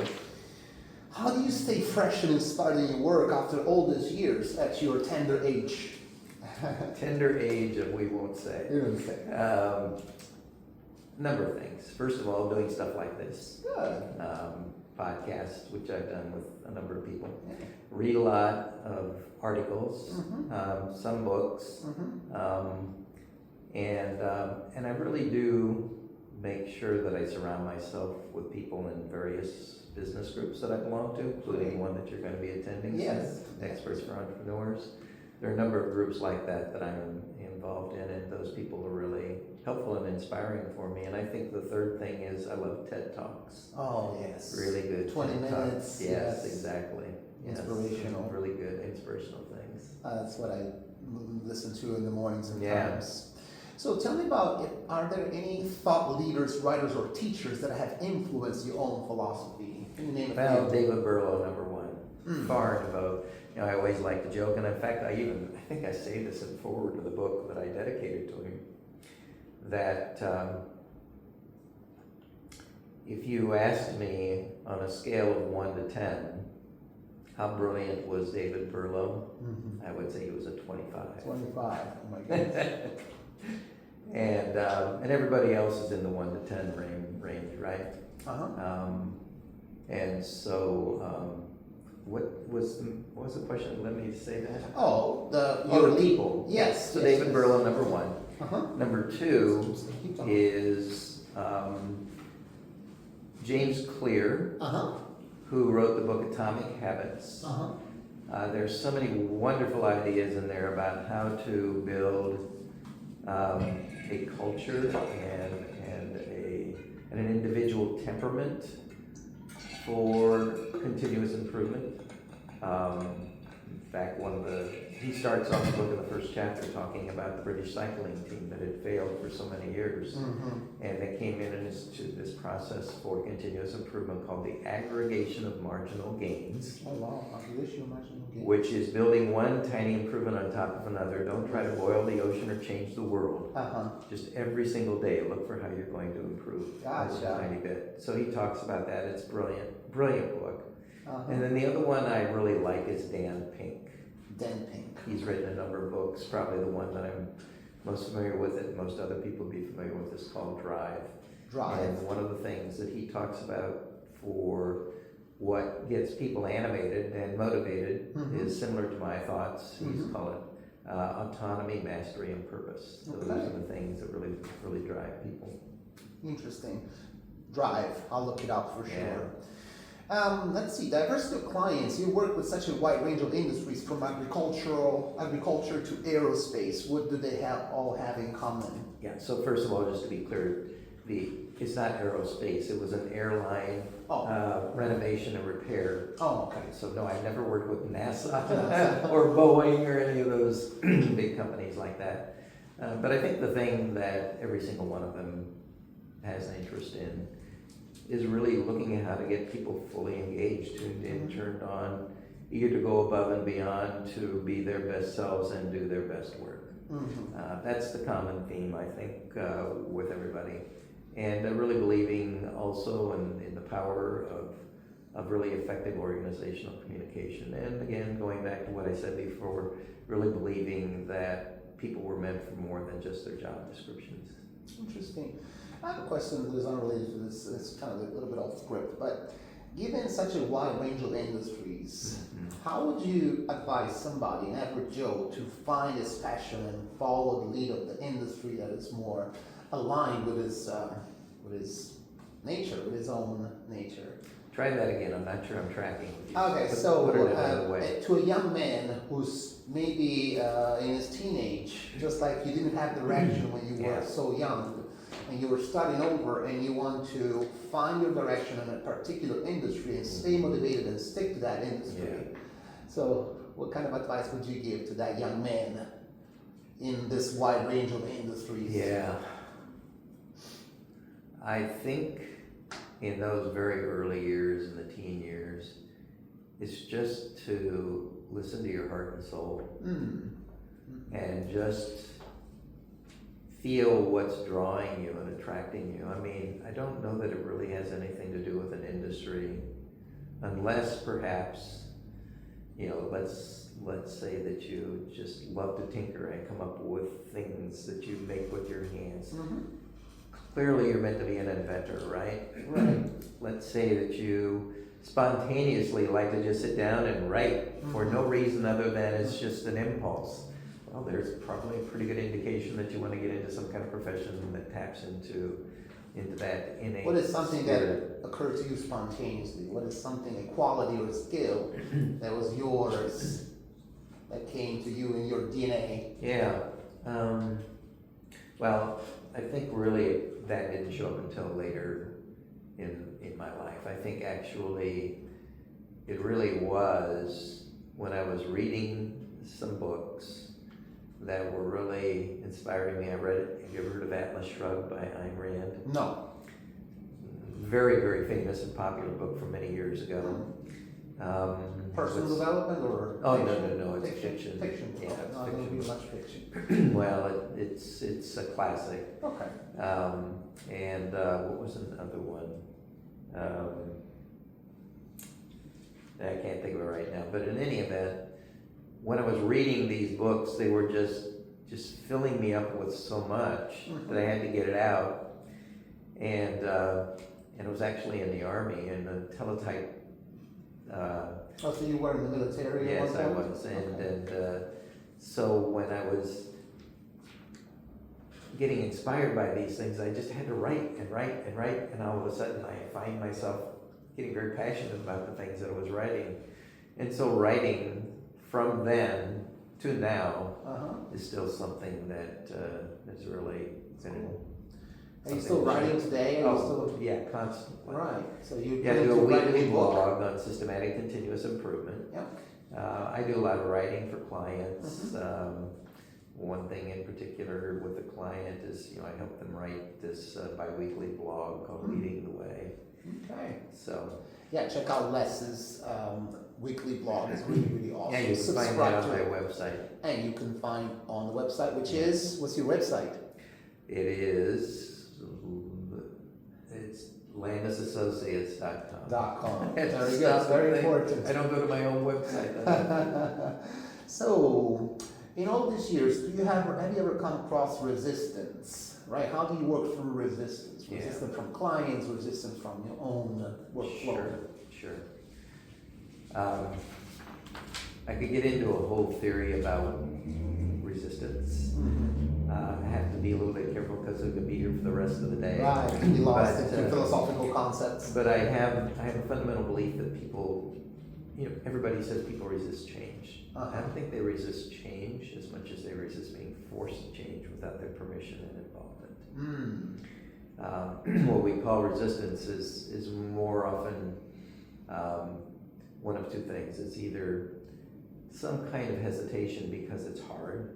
how do you stay fresh and inspired in your work after all these years at your tender age? Tender age, and we won't say. You don't say. Number of things. First of all, doing stuff like this. Good. Podcasts, which I've done with a number of people. Read a lot of articles, some books, and I really do make sure that I surround myself with people in various business groups that I belong to, including one that you're going to be attending. Yes. Experts for Entrepreneurs. There are a number of groups like that that I'm involved in, and those people are really helpful and inspiring for me. And I think the third thing is I love TED Talks. Oh, yes. Really good 20 TED minutes. Talks. Yes, exactly. Inspirational. Yes, really good inspirational things. That's what I listen to in the mornings and Yeah. times. So tell me about, are there any thought leaders, writers, or teachers that have influenced your own philosophy? Can you name a Well, few? David Berlow, number one, far and above. You know, I always like to joke, and in fact, I think I say this in the foreword of the book that I dedicated to him, that if you asked me on a scale of 1 to 10, how brilliant was David Berlow, I would say he was a 25. 25, oh my goodness. And everybody else is in the 1 to 10 range, right? Uh-huh. And so, what was the question? Let me say that. Oh, the your people. Yes. So yes, David yes. Berlow, number one. Uh-huh. Number two Keep talking. is James Clear, Uh-huh. who wrote the book Atomic Habits. Uh-huh. There's so many wonderful ideas in there about how to build a culture and an individual temperament for continuous improvement. In fact, he starts off the book in the first chapter talking about the British cycling team that had failed for so many years. And they came in and instituted this process for continuous improvement called the aggregation of marginal gains. Oh wow, aggregation of marginal gains. Which is building one tiny improvement on top of another. Don't try to boil the ocean or change the world. Just every single day, look for how you're going to improve a tiny bit. So he talks about that. It's brilliant, brilliant book. And then the other one I really like is Dan Pink. Dan Pink. He's written a number of books. Probably the one that I'm most familiar with, and most other people would be familiar with, is called Drive. And one of the things that he talks about for what gets people animated and motivated is similar to my thoughts. He's called it autonomy, mastery, and purpose. Those are the things that really drive people. Interesting. Drive. I'll look it up for Yeah. sure. Let's see, diversity of clients. You work with such a wide range of industries, from agriculture to aerospace. What do they all have in common? Yeah, so first of all, just to be clear, it's not aerospace, it was an airline renovation and repair. Oh, okay. So no, I've never worked with NASA or Boeing or any of those big companies like that. But I think the thing that every single one of them has an interest in is really looking at how to get people fully engaged, tuned in, turned on, eager to go above and beyond to be their best selves and do their best work. That's the common theme, I think, with everybody. And really believing also in the power of really effective organizational communication. And again, going back to what I said before, really believing that people were meant for more than just their job descriptions. Interesting. I have a question that is unrelated to this. It's kind of a little bit off script, but given such a wide range of industries, how would you advise somebody, an average Joe, to find his passion and follow the lead of the industry that is more aligned with his nature, with his own nature? Try that again. I'm not sure I'm tracking with you. Okay, Put so it another way. to a young man who's maybe in his teenage, just like you didn't have direction when you were so young, and you were starting over, and you want to find your direction in a particular industry and stay motivated and stick to that industry. So what kind of advice would you give to that young man in this wide range of industries? Yeah. I think in those very early years, in the teen years, it's just to listen to your heart and soul and just feel what's drawing you and attracting you. I mean, I don't know that it really has anything to do with an industry, unless perhaps, let's say that you just love to tinker and come up with things that you make with your hands. Clearly you're meant to be an inventor, right? Right. Let's say that you spontaneously like to just sit down and write for no reason other than it's just an impulse. Well, there's probably a pretty good indication that you want to get into some kind of profession that taps into that innate. What is something spirit that occurred to you spontaneously? What is something, a quality or a skill that was yours, that came to you in your DNA? Yeah, Well, I think really that didn't show up until later in my life. I think actually it really was when I was reading some books that were really inspiring me. Have you ever heard of Atlas Shrugged by Ayn Rand? No. Very, very famous and popular book from many years ago. Personal development or Oh, fiction? no, it's fiction. Fiction. Yeah, Okay. it's No, I don't fiction. do much fiction. Well, it's a classic. Okay. And what was another one? I can't think of it right now. But in any event, when I was reading these books, they were just filling me up with so much that I had to get it out. And it was actually in the Army in a teletype. Oh, so you were in the military? Yes, I at one point? was, Okay. and so when I was getting inspired by these things, I just had to write and write and write, and all of a sudden I find myself getting very passionate about the things that I was writing. And so writing from then to now is still something that is really been. Are you still writing today? Are you still... Yeah, constantly. Right. So you Yeah, I do to a write weekly book. blog on systematic continuous improvement. Yep. I do a lot of writing for clients. One thing in particular with a client is, I help them write this bi-weekly blog called Leading the Way. Okay. So, Yeah, check out Les's weekly blog. It's really, really awesome. yeah, you can find that on my website. And you can find on the website, which is, what's your website? It is, it's landasassociates.com. .com. It's Very good. It's very important. I don't go to my own website. So, in all these years, have you ever come across resistance? Right? How do you work through resistance? Resistance from clients, resistance from your own workflow. Sure. I could get into a whole theory about resistance. I have to be a little bit careful because we could be here for the rest of the day. Right, you can be lost But, into philosophical concepts. But I have a fundamental belief that people, everybody says people resist change. I don't think they resist change as much as they resist being forced to change without their permission and involvement. What we call resistance is more often one of two things. It's either some kind of hesitation because it's hard,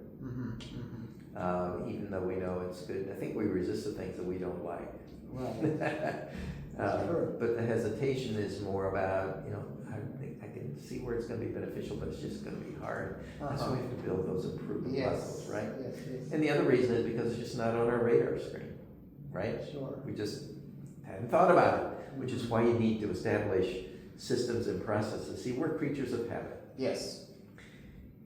even though we know it's good. I think we resist the things that we don't like. Right. But the hesitation is more about, I can see where it's going to be beneficial, but it's just going to be hard. And so we have to build those improvement muscles, right? Yes. And the other reason is because it's just not on our radar screen, right? Sure. We just hadn't thought about it, which is why you need to establish systems and processes. See, we're creatures of habit. Yes.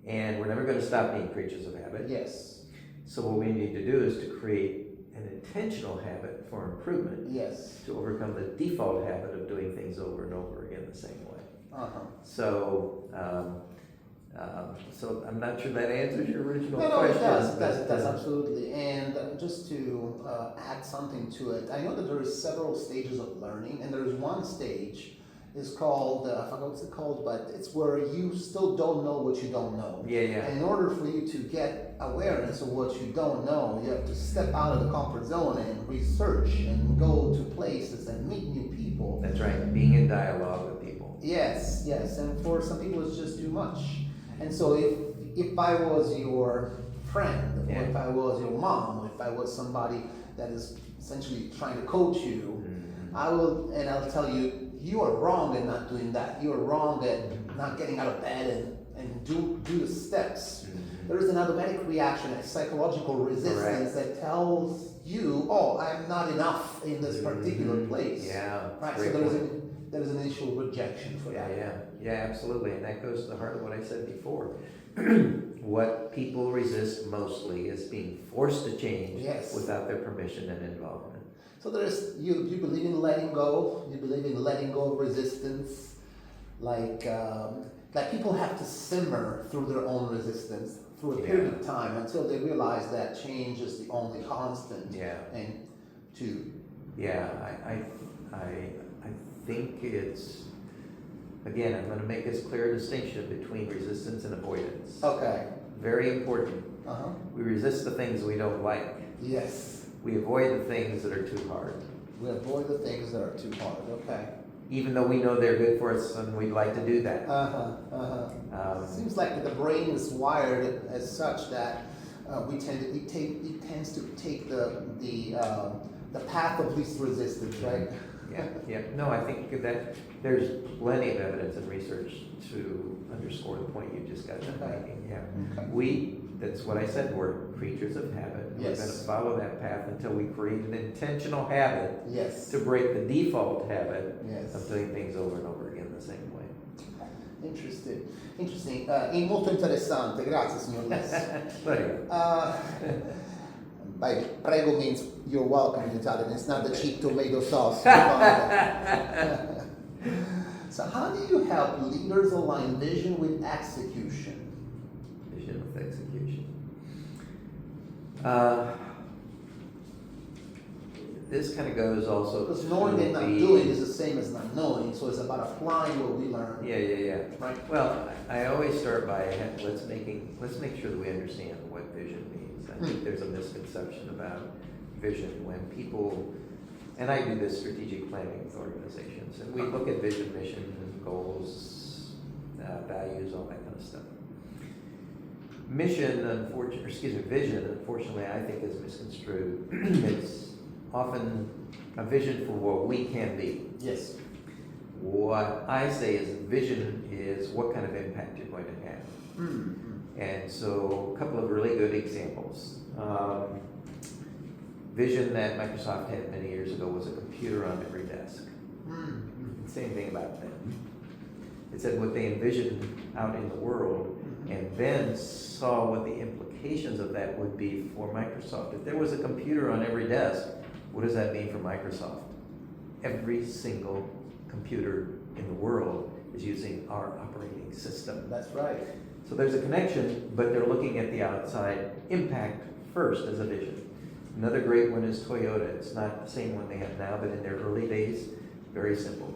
And we're never going to stop being creatures of habit. Yes. So what we need to do is to create an intentional habit for improvement. Yes. To overcome the default habit of doing things over and over again the same way. So, so I'm not sure that answers your original question. No, it does, absolutely. And just to add something to it, I know that there is several stages of learning, and there is one stage is called, I forgot what's it called, but it's where you still don't know what you don't know. Yeah. And in order for you to get awareness of what you don't know, you have to step out of the comfort zone and research and go to places and meet new people. That's right, being in dialogue with people. Yes, and for some people it's just too much. And so if I was your friend, or if I was your mom, or if I was somebody that is essentially trying to coach you, I'll tell you, you are wrong in not doing that. You are wrong at not getting out of bed and do the steps. There is an automatic reaction, a psychological resistance that tells you, oh, I'm not enough in this particular place. Yeah. Right. So there's an initial rejection for that. Yeah, absolutely. And that goes to the heart of what I said before. What people resist mostly is being forced to change without their permission and involvement. So there's you believe in letting go. You believe in letting go of resistance, like people have to simmer through their own resistance through a period of time until they realize that change is the only constant. And I think it's, again, I'm going to make this clear distinction between resistance and avoidance. Okay. very important. Uh-huh. We resist the things we don't like. Yes. We avoid the things that are too hard. We avoid the things that are too hard. Okay. Even though we know they're good for us and we'd like to do that. Seems like the brain is wired as such that it tends to take the path of least resistance, right? Yeah. No, I think that there's plenty of evidence and research to underscore the point you just got done making. Yeah. Okay. That's what I said, we're creatures of habit. Yes. We're going to follow that path until we create an intentional habit Yes. to break the default habit Yes. of doing things over and over again the same way. Interesting. Molto interessante, grazie signor Les. Prego. Prego means you're welcome in Italian. It's not the cheap tomato sauce. So how do you help leaders align vision with execution? Vision with execution. This kind of goes also Because knowing to and not doing is the same as not knowing, so it's about applying what we learn. Yeah. Right. Well, I always start by let's make sure that we understand what vision means. I think there's a misconception about vision when people, and I do this strategic planning with organizations, and we look at vision, mission, goals, values, all that kind of stuff. Vision, unfortunately, I think is misconstrued. It's often a vision for what we can be. Yes. What I say is vision is what kind of impact you're going to have. Mm-hmm. And so a couple of really good examples. Vision that Microsoft had many years ago was a computer on every desk. Mm-hmm. Same thing about them. It said what they envisioned out in the world, and then saw what the implications of that would be for Microsoft. If there was a computer on every desk, what does that mean for Microsoft? Every single computer in the world is using our operating system. That's right. So there's a connection, but they're looking at the outside impact first as a vision. Another great one is Toyota. It's not the same one they have now, but in their early days, very simple.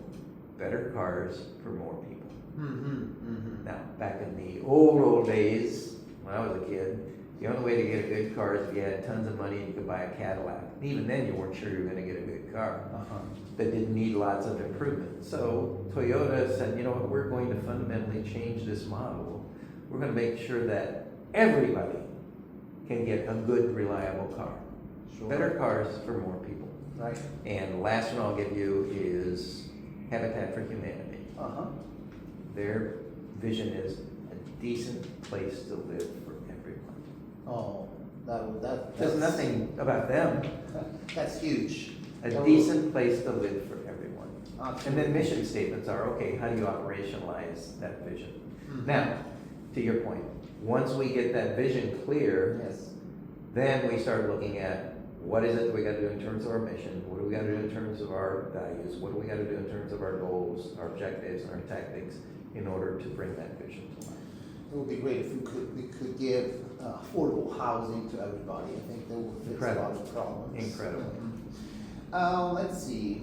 Better cars for more people. Now, back in the old days, when I was a kid, the only way to get a good car is if you had tons of money and you could buy a Cadillac. And even then, you weren't sure you were going to get a good car that didn't need lots of improvement. So Toyota said, you know what, we're going to fundamentally change this model. We're going to make sure that everybody can get a good, reliable car. Sure. Better cars for more people. Right. And the last one I'll give you is Habitat for Humanity. Their vision is a decent place to live for everyone. Oh, that's There's nothing about them. That's huge. A decent place to live for everyone. Absolutely. And then mission statements are, okay, how do you operationalize that vision? Now, to your point, once we get that vision clear, Yes. then we start looking at what is it that we got to do in terms of our mission? What do we got to do in terms of our values? What do we got to do in terms of our goals, our objectives, and our tactics in order to bring that vision to life? It would be great if we could give affordable housing to everybody. I think that would fix a lot of problems. Incredible. Let's see.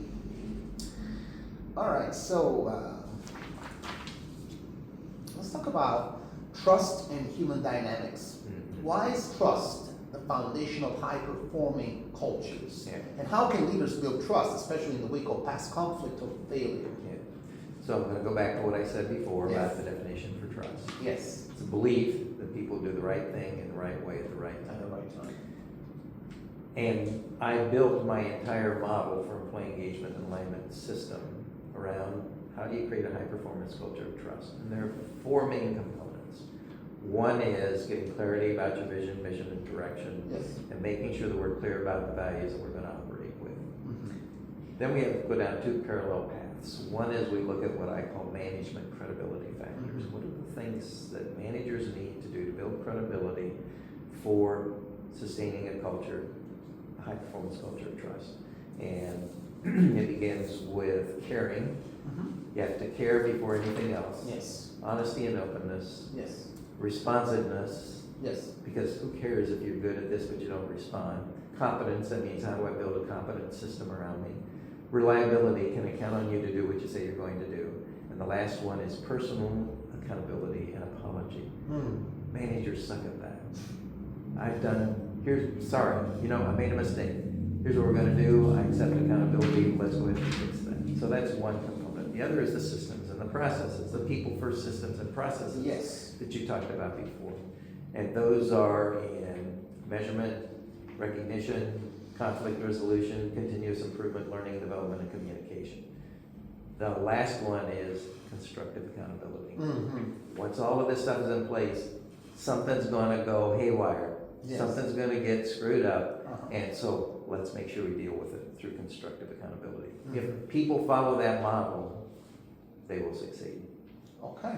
All right, so let's talk about trust and human dynamics. Why is trust the foundation of high-performing cultures? Yeah. And how can leaders build trust, especially in the wake of past conflict or failure? Yeah. So I'm going to go back to what I said before Yes. about the definition for trust. Yes. It's a belief that people do the right thing in the right way at the right At time. the right time. And I built my entire model for employee engagement and alignment system around how do you create a high-performance culture of trust. And there are four main components. One is getting clarity about your vision, mission, and direction, Yes. and making sure that we're clear about the values that we're going to operate with. Mm-hmm. Then we have to go down two parallel paths. One is we look at what I call management credibility factors. What are the things that managers need to do to build credibility for sustaining a culture, a high-performance culture of trust? And it begins with caring. You have to care before anything else. Yes. Honesty and openness. Yes. Responsiveness, Yes. because who cares if you're good at this but you don't respond. Competence, that means how do I build a competent system around me. Reliability, can I count on you to do what you say you're going to do? And the last one is personal accountability and apology. managers suck at that. Sorry, I made a mistake. Here's what we're gonna do, I accept accountability, let's go ahead and fix that. So that's one component. The other is the systems and the processes, the people first systems and processes. Yes. That you talked about before. And those are in measurement, recognition, conflict resolution, continuous improvement, learning and development, and communication. The last one is constructive accountability. Mm-hmm. Once all of this stuff is in place, something's gonna go haywire. Yes. Something's gonna get screwed up. Uh-huh. And so let's make sure we deal with it through constructive accountability. Mm-hmm. If people follow that model, they will succeed. Okay.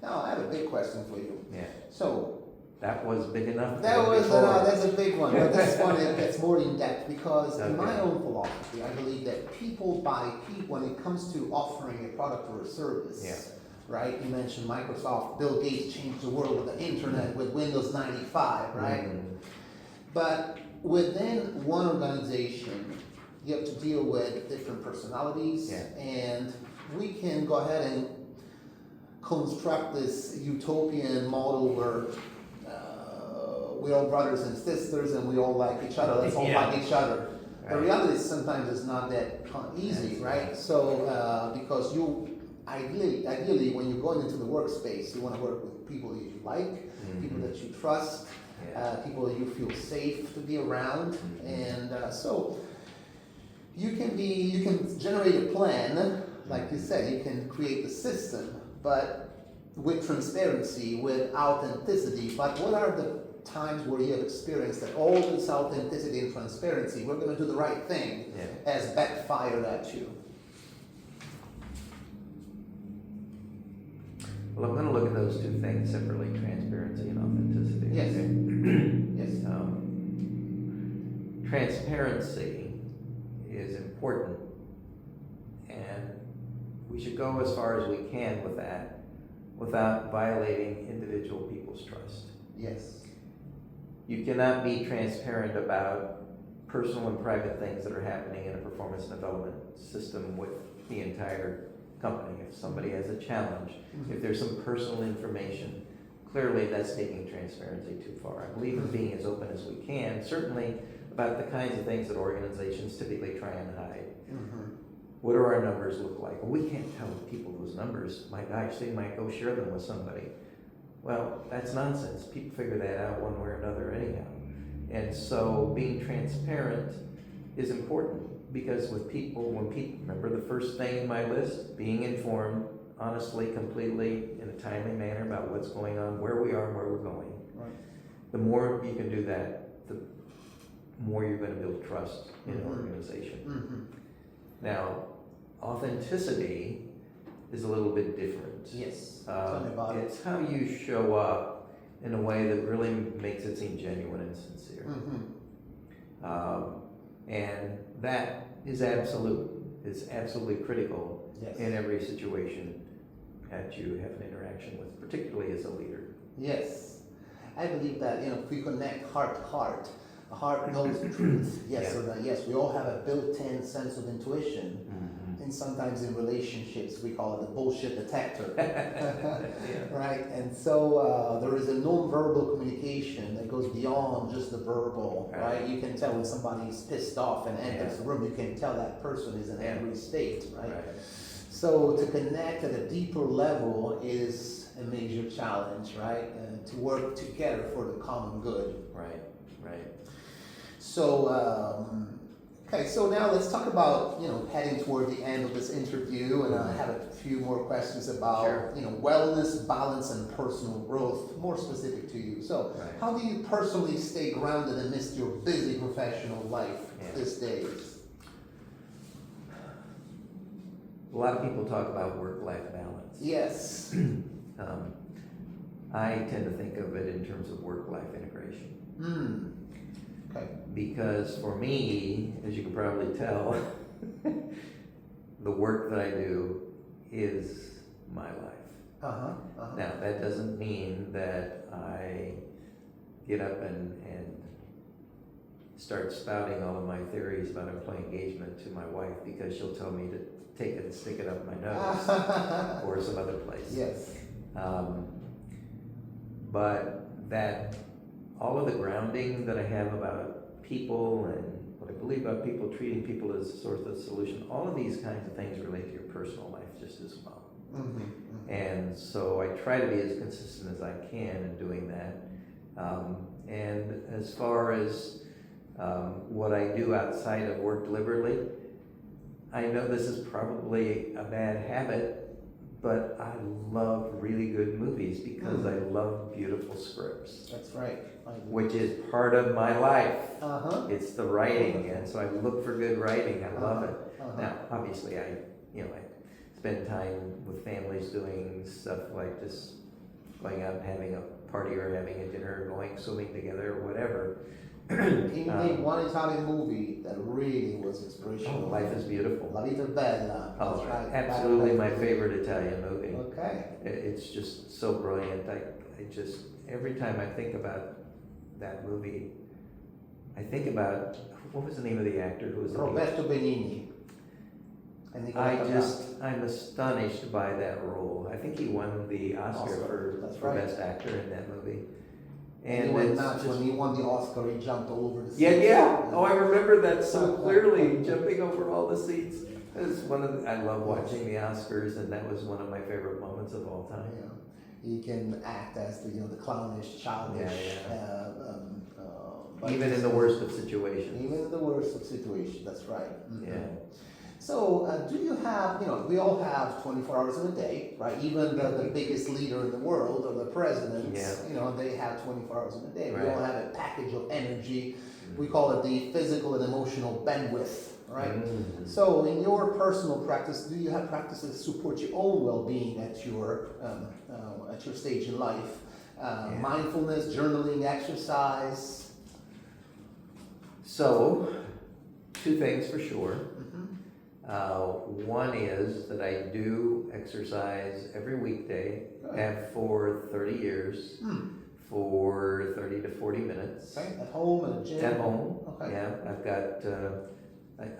Now, I have a big question for you. Yeah. So, That was big enough. that's a big one, but this one gets more in depth because in my Okay. own philosophy, I believe that people buy people when it comes to offering a product or a service. Yeah. Right? You mentioned Microsoft, Bill Gates changed the world with the internet with Windows 95, right? Mhm. But within one organization, you have to deal with different personalities, Yeah. and we can go ahead and construct this utopian model where we're all brothers and sisters and we all like each other. Let's all Yeah. like each other. The Right. reality is sometimes it's not that easy, Yes. right? So because you ideally when you're going into the workspace, you want to work with people that you like, people that you trust, Yeah. people that you feel safe to be around, and so you can generate a plan, like you said, you can create the system, but with transparency, with authenticity. But what are the times where you have experienced that all this authenticity and transparency, we're going to do the right thing, Yeah. has backfired at you? Well, I'm going to look at those two things separately, transparency and authenticity. Yes. Okay? Yes. Transparency is important, and we should go as far as we can with that without violating individual people's trust. Yes. You cannot be transparent about personal and private things that are happening in a performance development system with the entire company. If somebody has a challenge, if there's some personal information, clearly that's taking transparency too far. I believe in being as open as we can, certainly about the kinds of things that organizations typically try and hide. Mm-hmm. What do our numbers look like? Well, we can't tell people those numbers. My gosh, they might go share them with somebody. Well, that's nonsense. People figure that out one way or another anyhow. And so being transparent is important because when people, remember the first thing in my list, being informed, honestly, completely, in a timely manner about what's going on, where we are and where we're going. Right. The more you can do that, the more you're going to build trust in an organization. Mm-hmm. Now, authenticity is a little bit different. Yes. Tell me about it. It's how you show up in a way that really makes it seem genuine and sincere. Mm-hmm. And that is absolute. It's absolutely critical Yes. in every situation that you have an interaction with, particularly as a leader. Yes. I believe that, if we connect heart to heart, the heart knows the truth. Yes, Yeah. so that, yes, we all have a built-in sense of intuition. And sometimes in relationships, we call it the bullshit detector. Right? And so there is a non-verbal communication that goes beyond just the verbal, right? You can tell when somebody is pissed off and enters the room, you can tell that person is in an angry state, right? So to connect at a deeper level is a major challenge, right? To work together for the common good. Right. So, okay, so now let's talk about, heading toward the end of this interview, and I have a few more questions about, Sure. wellness, balance, and personal growth, more specific to you. So, how do you personally stay grounded amidst your busy professional life these days? A lot of people talk about work-life balance. Yes. I tend to think of it in terms of work-life integration. Okay. Because for me, as you can probably tell, the work that I do is my life. Now, that doesn't mean that I get up and start spouting all of my theories about employee engagement to my wife because she'll tell me to take it and stick it up my nose or some other place. Yes. But that all of the grounding that I have about people and what I believe about people, treating people as a source of solution, all of these kinds of things relate to your personal life just as well. Mm-hmm. Mm-hmm. And so I try to be as consistent as I can in doing that. And as far as what I do outside of work deliberately, I know this is probably a bad habit, but I love really good movies because I love beautiful scripts. That's right. Which is part of my life. Uh-huh. It's the writing, and so I look for good writing. I love it. Uh-huh. Now, obviously, I spend time with families doing stuff like just going out and having a party or having a dinner, or going swimming together or whatever. Can you name one Italian movie that really was inspirational? Life is Beautiful. La Vita è Bella. Oh, That's right. absolutely my favorite Italian movie. Okay. It's just so brilliant. I just, every time I think about that movie, I think about, what was the name of the actor who was the Roberto Benigni. I'm astonished by that role. I think he won the Oscar for Best Actor in that movie. And when he won the Oscar, he jumped all over the seats. Yeah. Oh, I remember that so clearly, jumping over all the seats. It was I love watching the Oscars, and that was one of my favorite moments of all time. Yeah. He can act as the clownish, childish. Even in the worst of situations. Even in the worst of situations. That's right. Mm-hmm. Yeah. So, do you have, we all have 24 hours in a day, right? Even the biggest leader in the world, or the presidents, they have 24 hours in a day. Right. We all have a package of energy. We call it the physical and emotional bandwidth, right? Mm-hmm. So, in your personal practice, do you have practices that support your own well-being at your stage in life? Mindfulness, journaling, exercise? So, two things for sure. One is that I do exercise every weekday, have for 30 years, for 30 to 40 minutes. Okay. At home, at a gym? At home, okay. Yeah. I've got,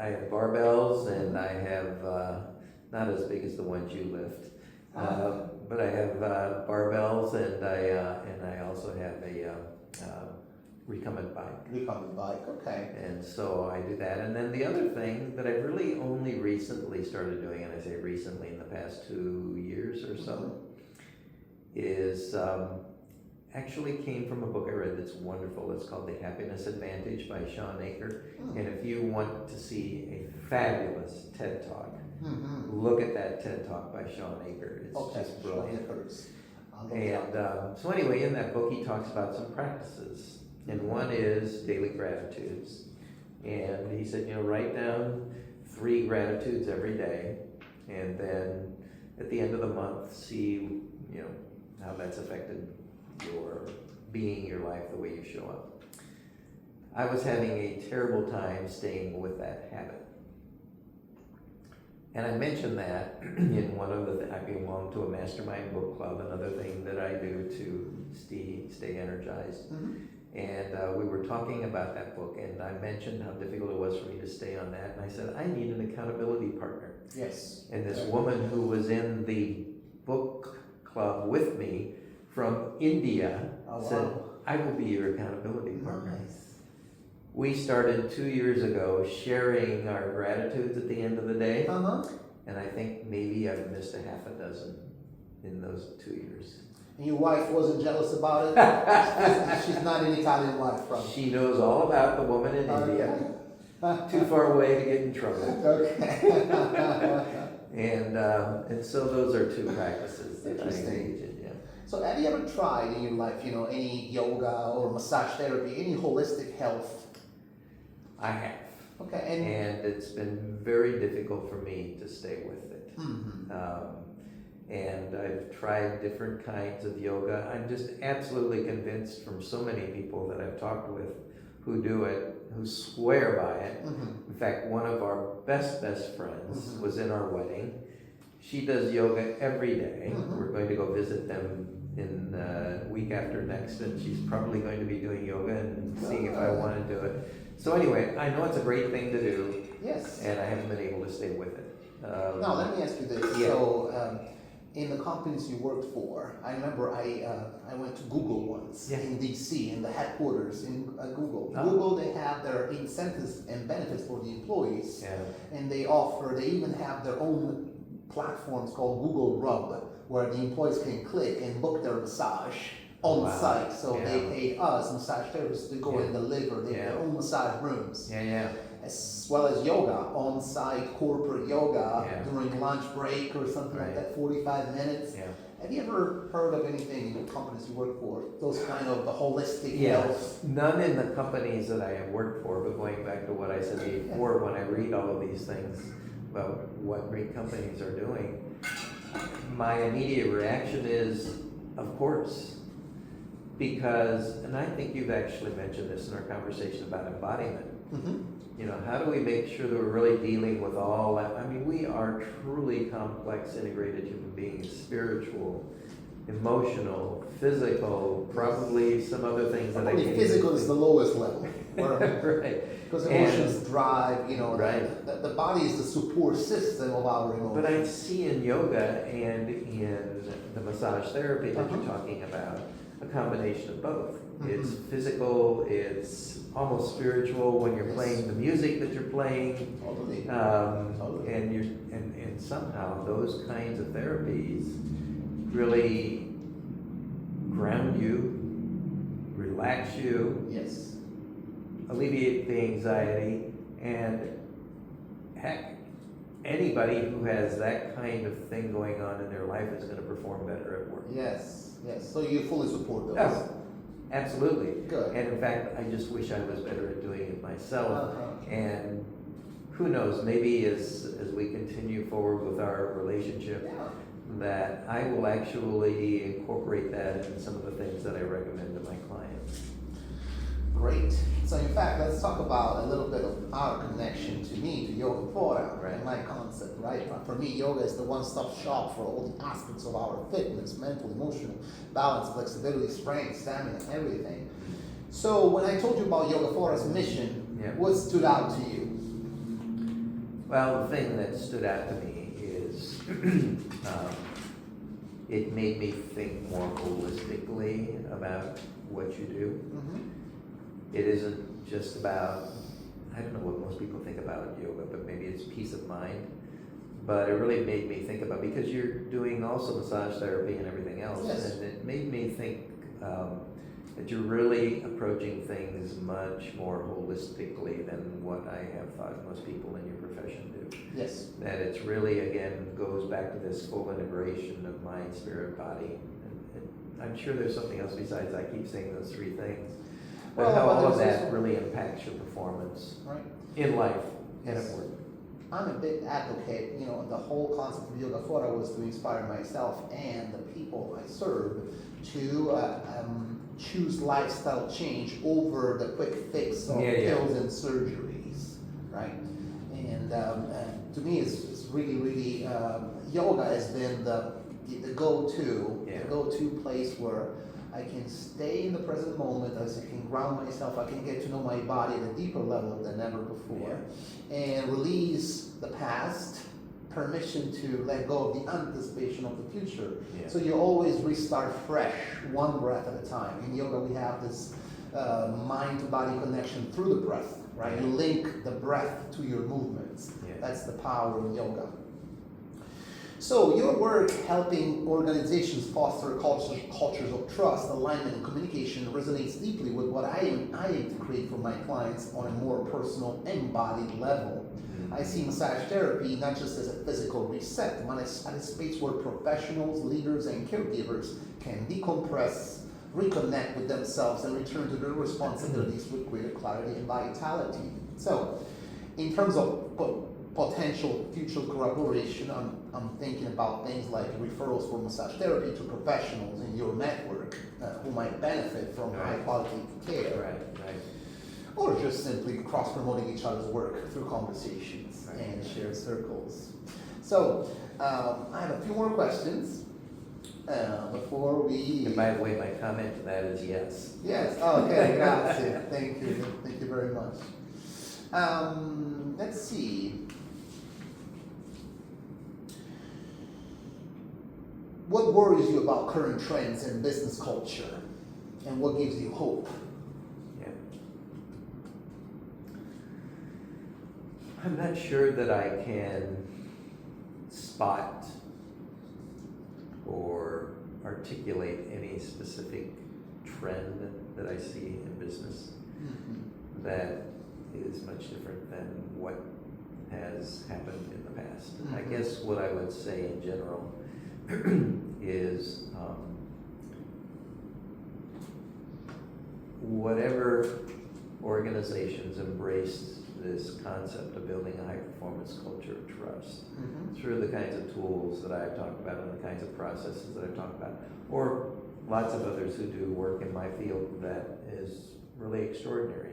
I have barbells, and I have, not as big as the ones you lift, but I have barbells, and I also have a recumbent bike. Recumbent bike, okay. And so I do that. And then the other thing that I've really only recently started doing, and I say recently in the past 2 years or so, is actually came from a book I read that's wonderful. It's called The Happiness Advantage by Sean Aker. And if you want to see a fabulous TED Talk, look at that TED Talk by Sean Aker. It's just brilliant. And so anyway, in that book he talks about some practices. And one is daily gratitudes. And he said, write down 3 gratitudes every day. And then at the end of the month, see, how that's affected your being, your life, the way you show up. I was having a terrible time staying with that habit. And I mentioned that in one of the, I belong to a mastermind book club, another thing that I do to stay energized. And we were talking about that book, and I mentioned how difficult it was for me to stay on that. And I said, I need an accountability partner. Yes. And this woman who was in the book club with me from India said, I will be your accountability partner. Nice. We started 2 years ago sharing our gratitudes at the end of the day. And I think maybe I've missed a half a dozen in those 2 years. And your wife wasn't jealous about it? She's not an Italian wife, probably. She knows all about the woman in India. Too far away to get in trouble. Okay. And so those are 2 practices that I engage in. Yeah. So have you ever tried in your life, any yoga or massage therapy, any holistic health? I have. Okay. And it's been very difficult for me to stay with it. And I've tried different kinds of yoga. I'm just absolutely convinced from so many people that I've talked with who do it, who swear by it. In fact, one of our best friends was in our wedding. She does yoga every day. We're going to go visit them in week after next, and she's probably going to be doing yoga and seeing if I want to do it. So anyway, I know it's a great thing to do. Yes. And I haven't been able to stay with it. Now, let me ask you this. Yeah. So, in the companies you worked for. I remember I went to Google once in DC, in the headquarters in Google. Oh. Google, they have their incentives and benefits for the employees, and they even have their own platforms called Google Rub, where the employees can click and book their massage on site. So they pay us massage therapists to go and deliver. They have their own massage rooms. As well as yoga, on-site corporate yoga during lunch break or something like that, 45 minutes. Have you ever heard of anything in the companies you work for? Those kind of the holistic health? None in the companies that I have worked for, but going back to what I said before, when I read all of these things about what great companies are doing, my immediate reaction is, of course. Because, and I think you've actually mentioned this in our conversation about embodiment. You know, how do we make sure that we're really dealing with all that? I mean, we are truly complex, integrated human beings, spiritual, emotional, physical, probably some other things that I can't. Physical is the lowest level. Right. Because emotions drive, you know, the body is the support system of our emotions. But I see in yoga and in the massage therapy that you're talking about, a combination of both. It's physical, it's almost spiritual when you're playing the music that you're playing. Totally. And somehow those kinds of therapies really ground you, relax you, alleviate the anxiety, and heck, anybody who has that kind of thing going on in their life is going to perform better at work. Yes. So you fully support those? Oh, absolutely. Good. And in fact, I just wish I was better at doing it myself. And who knows, maybe as we continue forward with our relationship, that I will actually incorporate that in some of the things that I recommend to my clients. Great. So in fact, let's talk about a little bit of our connection to me, to Yogaphora, and my concept, right? For me, yoga is the one-stop shop for all the aspects of our fitness, mental, emotional, balance, flexibility, strength, stamina, everything. So when I told you about Yogaphora's mission, what stood out to you? Well, the thing that stood out to me is it made me think more holistically about what you do. It isn't just about, I don't know what most people think about yoga, but maybe it's peace of mind. But it really made me think about, because you're doing also massage therapy and everything else, and it made me think that you're really approaching things much more holistically than what I have thought most people in your profession do. That it's really, again, goes back to this full integration of mind, spirit, body. And I'm sure there's something else besides I keep saying those three things. But how all of that really impacts your performance in life and at work. I'm a big advocate, you know, the whole concept of Yogaphora was to inspire myself and the people I serve to choose lifestyle change over the quick fix of pills and surgeries, right? And to me, it's really, yoga has been the go-to place where I can stay in the present moment, as I can ground myself, I can get to know my body at a deeper level than ever before, and release the past, permission to let go of the anticipation of the future. So you always restart fresh, one breath at a time. In yoga, we have this mind-to-body connection through the breath, right? You link the breath to your movements. That's the power of yoga. So your work helping organizations foster cultures of trust, alignment, and communication resonates deeply with what I aim to create for my clients on a more personal, embodied level. I see massage therapy not just as a physical reset, but as a space where professionals, leaders, and caregivers can decompress, reconnect with themselves, and return to their responsibilities with greater clarity and vitality. So, in terms of potential future collaboration, I'm thinking about things like referrals for massage therapy to professionals in your network who might benefit from high quality care. Or just simply cross-promoting each other's work through conversations and shared circles. So, I have a few more questions before we... And by the way, my comment to that is yes. Yes, okay, grazie. Thank you very much. Let's see. what worries you about current trends in business culture, and what gives you hope? Yeah. I'm not sure that I can spot or articulate any specific trend that I see in business that is much different than what has happened in the past. I guess what I would say in general is whatever organizations embraced this concept of building a high-performance culture of trust through the kinds of tools that I've talked about and the kinds of processes that I've talked about, or lots of others who do work in my field that is really extraordinary.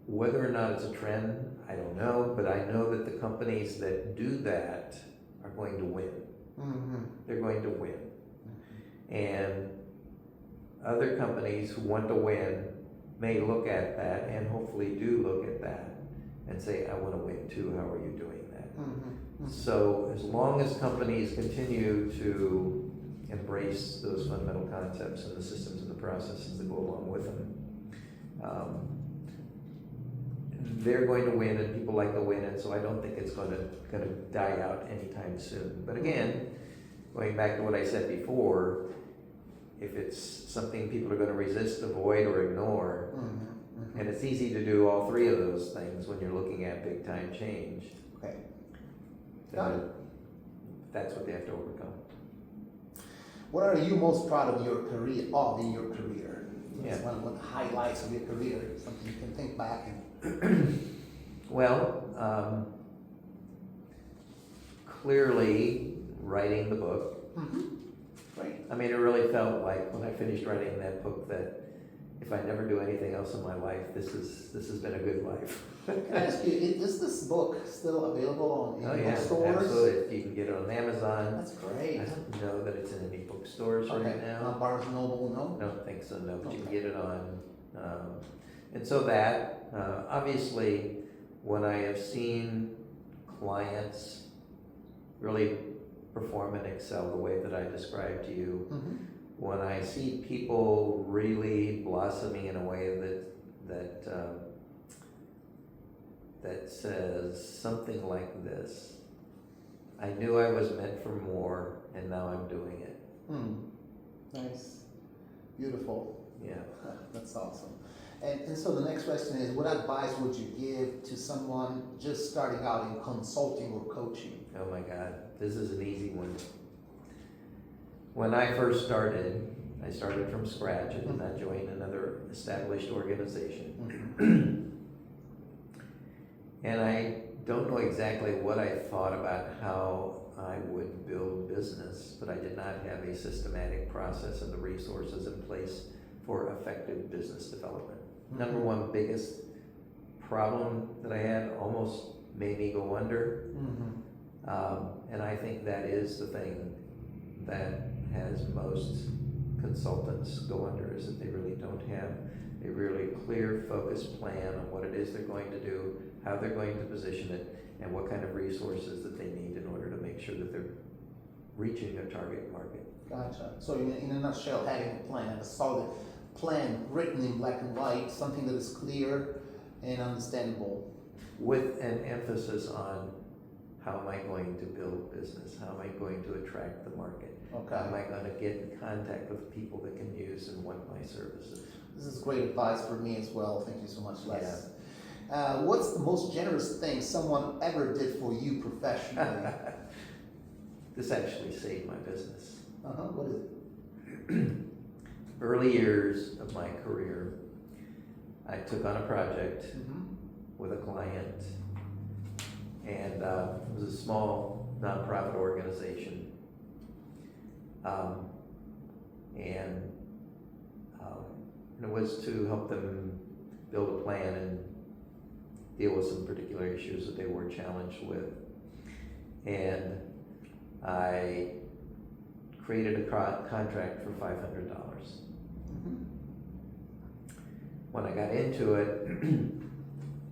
Whether or not it's a trend, I don't know, but I know that the companies that do that are going to win. They're going to win. And other companies who want to win may look at that, and hopefully do look at that, and say, I want to win too, how are you doing that? So as long as companies continue to embrace those fundamental concepts and the systems and the processes that go along with them, they're going to win, and people like to win, and so I don't think it's going to die out anytime soon. But again, going back to what I said before, if it's something people are going to resist, avoid, or ignore, and it's easy to do all three of those things when you're looking at big time change, then that's what they have to overcome. What are you most proud of your career, in your career? Yeah. One of the highlights of your career, something you can think back and... Well, clearly writing the book. Right. I mean, it really felt like when I finished writing that book that if I never do anything else in my life, this has been a good life. Can I ask you, is this book still available on any bookstores? Absolutely. You can get it on Amazon. That's great. I don't know that it's in any bookstores right now. Barnes & Noble, no? I don't think so, no, but you can get it on. And so that, obviously, when I have seen clients really perform and excel the way that I described to you, when I see people really blossoming in a way that says something like this, I knew I was meant for more, and now I'm doing it. Nice. Beautiful. Yeah. That's awesome. And so the next question is, what advice would you give to someone just starting out in consulting or coaching? Oh my God, this is an easy one. When I first started, I started from scratch. I did not join another established organization. And I don't know exactly what I thought about how I would build business, but I did not have a systematic process and the resources in place for effective business development. Number one biggest problem that I had almost made me go under. And I think that is the thing that has most consultants go under, is that they really don't have a really clear, focused plan on what it is they're going to do, how they're going to position it, and what kind of resources that they need in order to make sure that they're reaching their target market. Gotcha. So in a nutshell, having a plan, a solid plan written in black and white, something that is clear and understandable. With an emphasis on how am I going to build business? How am I going to attract the market? Okay. How am I going to get in contact with people that can use and want my services? This is great advice for me as well. Thank you so much, Les. What's the most generous thing someone ever did for you professionally? This actually saved my business. What is it? Early years of my career, I took on a project with a client, and it was a small nonprofit organization, and it was to help them build a plan and deal with some particular issues that they were challenged with. And I created a contract for $500. When I got into it,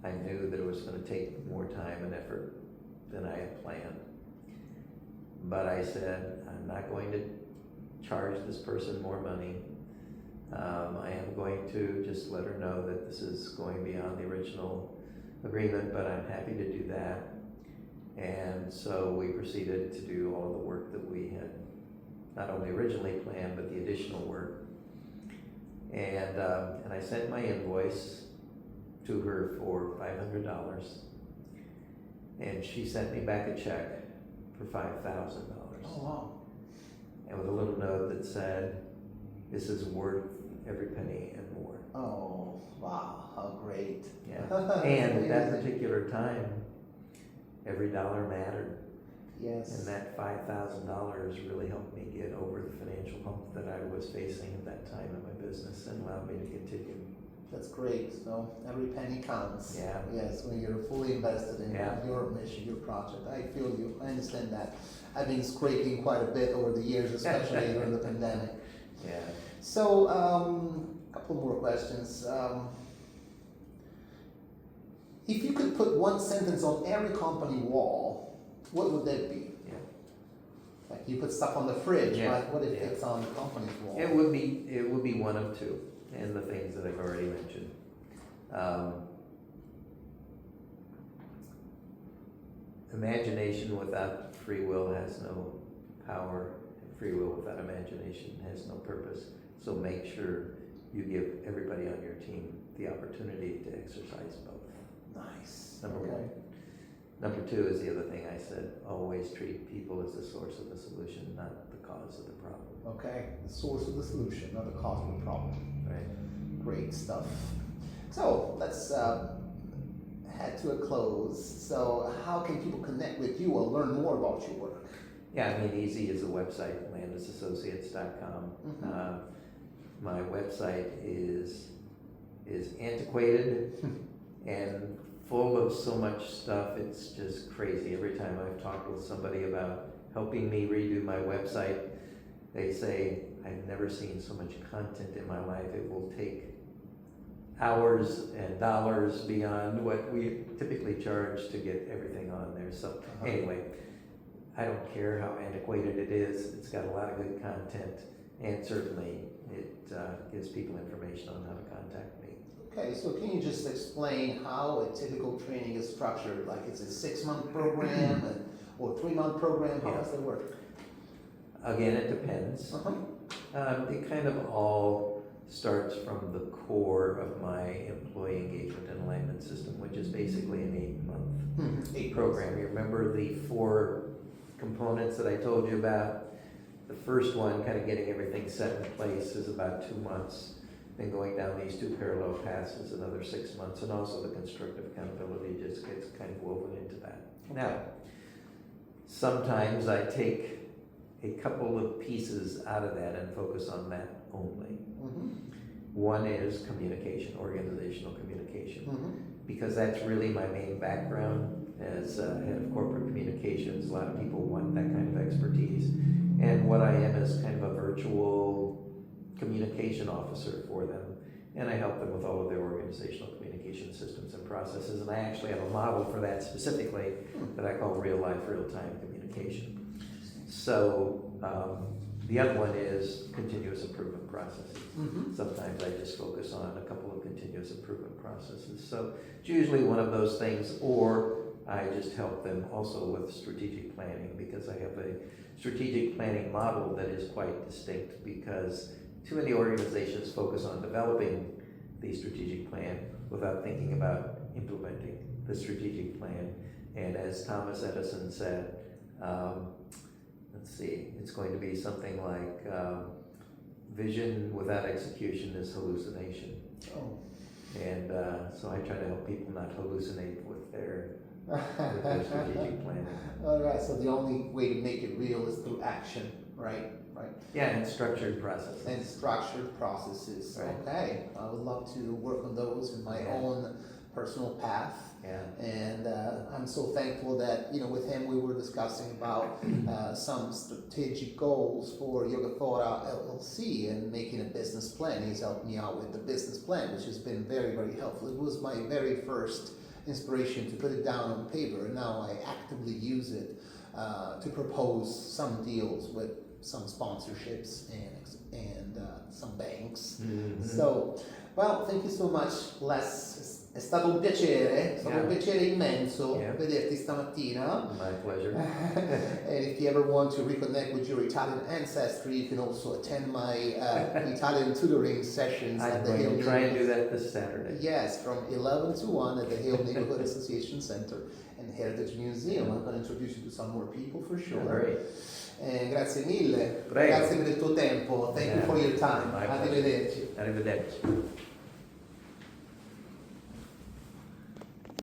I knew that it was going to take more time and effort than I had planned. but I said, I'm not going to charge this person more money. I am going to just let her know that this is going beyond the original agreement, but I'm happy to do that. And so we proceeded to do all of the work that we had not only originally planned, but the additional work. And I sent my invoice to her for $500, and she sent me back a check for $5,000. Oh, wow. And with a little note that said, "This is worth every penny and more." Oh, wow, how great. Yeah. And at that particular time, every dollar mattered. Yes. And that $5,000 really helped me get over the financial hump that I was facing at that time in my business and allowed me to continue. That's great. So every penny counts. Yeah. Yes, when you're fully invested in Yeah. your mission, your project. I feel you. I understand that. I've been scraping quite a bit over the years, especially during the pandemic. Yeah. So, a couple more questions. If you could put one sentence on every company wall, what would that be? Yeah. Like you put stuff on the fridge, Yeah. but what if Yeah. it's on the company's wall? It would be one of two, and the things that I've already mentioned. Imagination without free will has no power, and free will without imagination has no purpose. So make sure you give everybody on your team the opportunity to exercise both. Nice. Number Okay. one. Number two is the other thing I said, always treat people as the source of the solution, not the cause of the problem. Okay. The source of the solution, not the cause of the problem. Right? Great stuff. So let's head to a close. So how can people connect with you or learn more about your work? Yeah, I mean, easy is the website, landisassociates.com. Mhm. My website is antiquated and full of so much stuff, it's just crazy. Every time I've talked with somebody about helping me redo my website, they say, I've never seen so much content in my life. It will take hours and dollars beyond what we typically charge to get everything on there. So anyway, I don't care how antiquated it is. It's got a lot of good content, and certainly it gives people information on how to contact me. Okay, so can you just explain how a typical training is structured? Like it's a 6-month program or 3-month program? How Yeah. does that work? Again, it depends. It kind of all starts from the core of my employee engagement and alignment system, which is basically an 8-month program. You remember the 4 components that I told you about? The first one, kind of getting everything set in place, is about 2 months. Then going down these 2 parallel paths is another 6 months, and also the constructive accountability just gets kind of woven into that. Now, sometimes I take a couple of pieces out of that and focus on that only. One is communication, organizational communication, because that's really my main background as head of corporate communications. A lot of people want that kind of expertise, and what I am is kind of a virtual communication officer for them, and I help them with all of their organizational communication systems and processes, and I actually have a model for that specifically that I call real-life, real-time communication. So the other one is continuous improvement processes. Sometimes I just focus on a couple of continuous improvement processes. So it's usually one of those things, or I just help them also with strategic planning, because I have a strategic planning model that is quite distinct, because too many organizations focus on developing the strategic plan without thinking about implementing the strategic plan. And as Thomas Edison said, let's see, it's going to be something like vision without execution is hallucination. Oh. And so I try to help people not hallucinate with their strategic planning. All right, so the only way to make it real is through action, right? Right. Yeah, and structured processes. And structured processes. Right. Okay, I would love to work on those in my own personal path. Yeah. And I'm so thankful that, with him we were discussing about some strategic goals for Yogaphora LLC and making a business plan. He's helped me out with the business plan, which has been very, very helpful. It was my very first inspiration to put it down on paper. And now I actively use it to propose some deals with some sponsorships and some banks. Mm-hmm. So, well, thank you so much, Les. È stato un piacere, immenso vederti stamattina. My pleasure. And if you ever want to reconnect with your Italian ancestry, you can also attend my Italian tutoring sessions I'm at the going Hale to try and do that this Saturday. Yes, from 11 to 1 at the Hale Neighborhood Association Center and Heritage Museum. I'm going to introduce you to some more people for sure. Great. Grazie mille. Prego. Grazie per il tuo tempo. Thank you for your time. My Arrivederci. Arrivederci.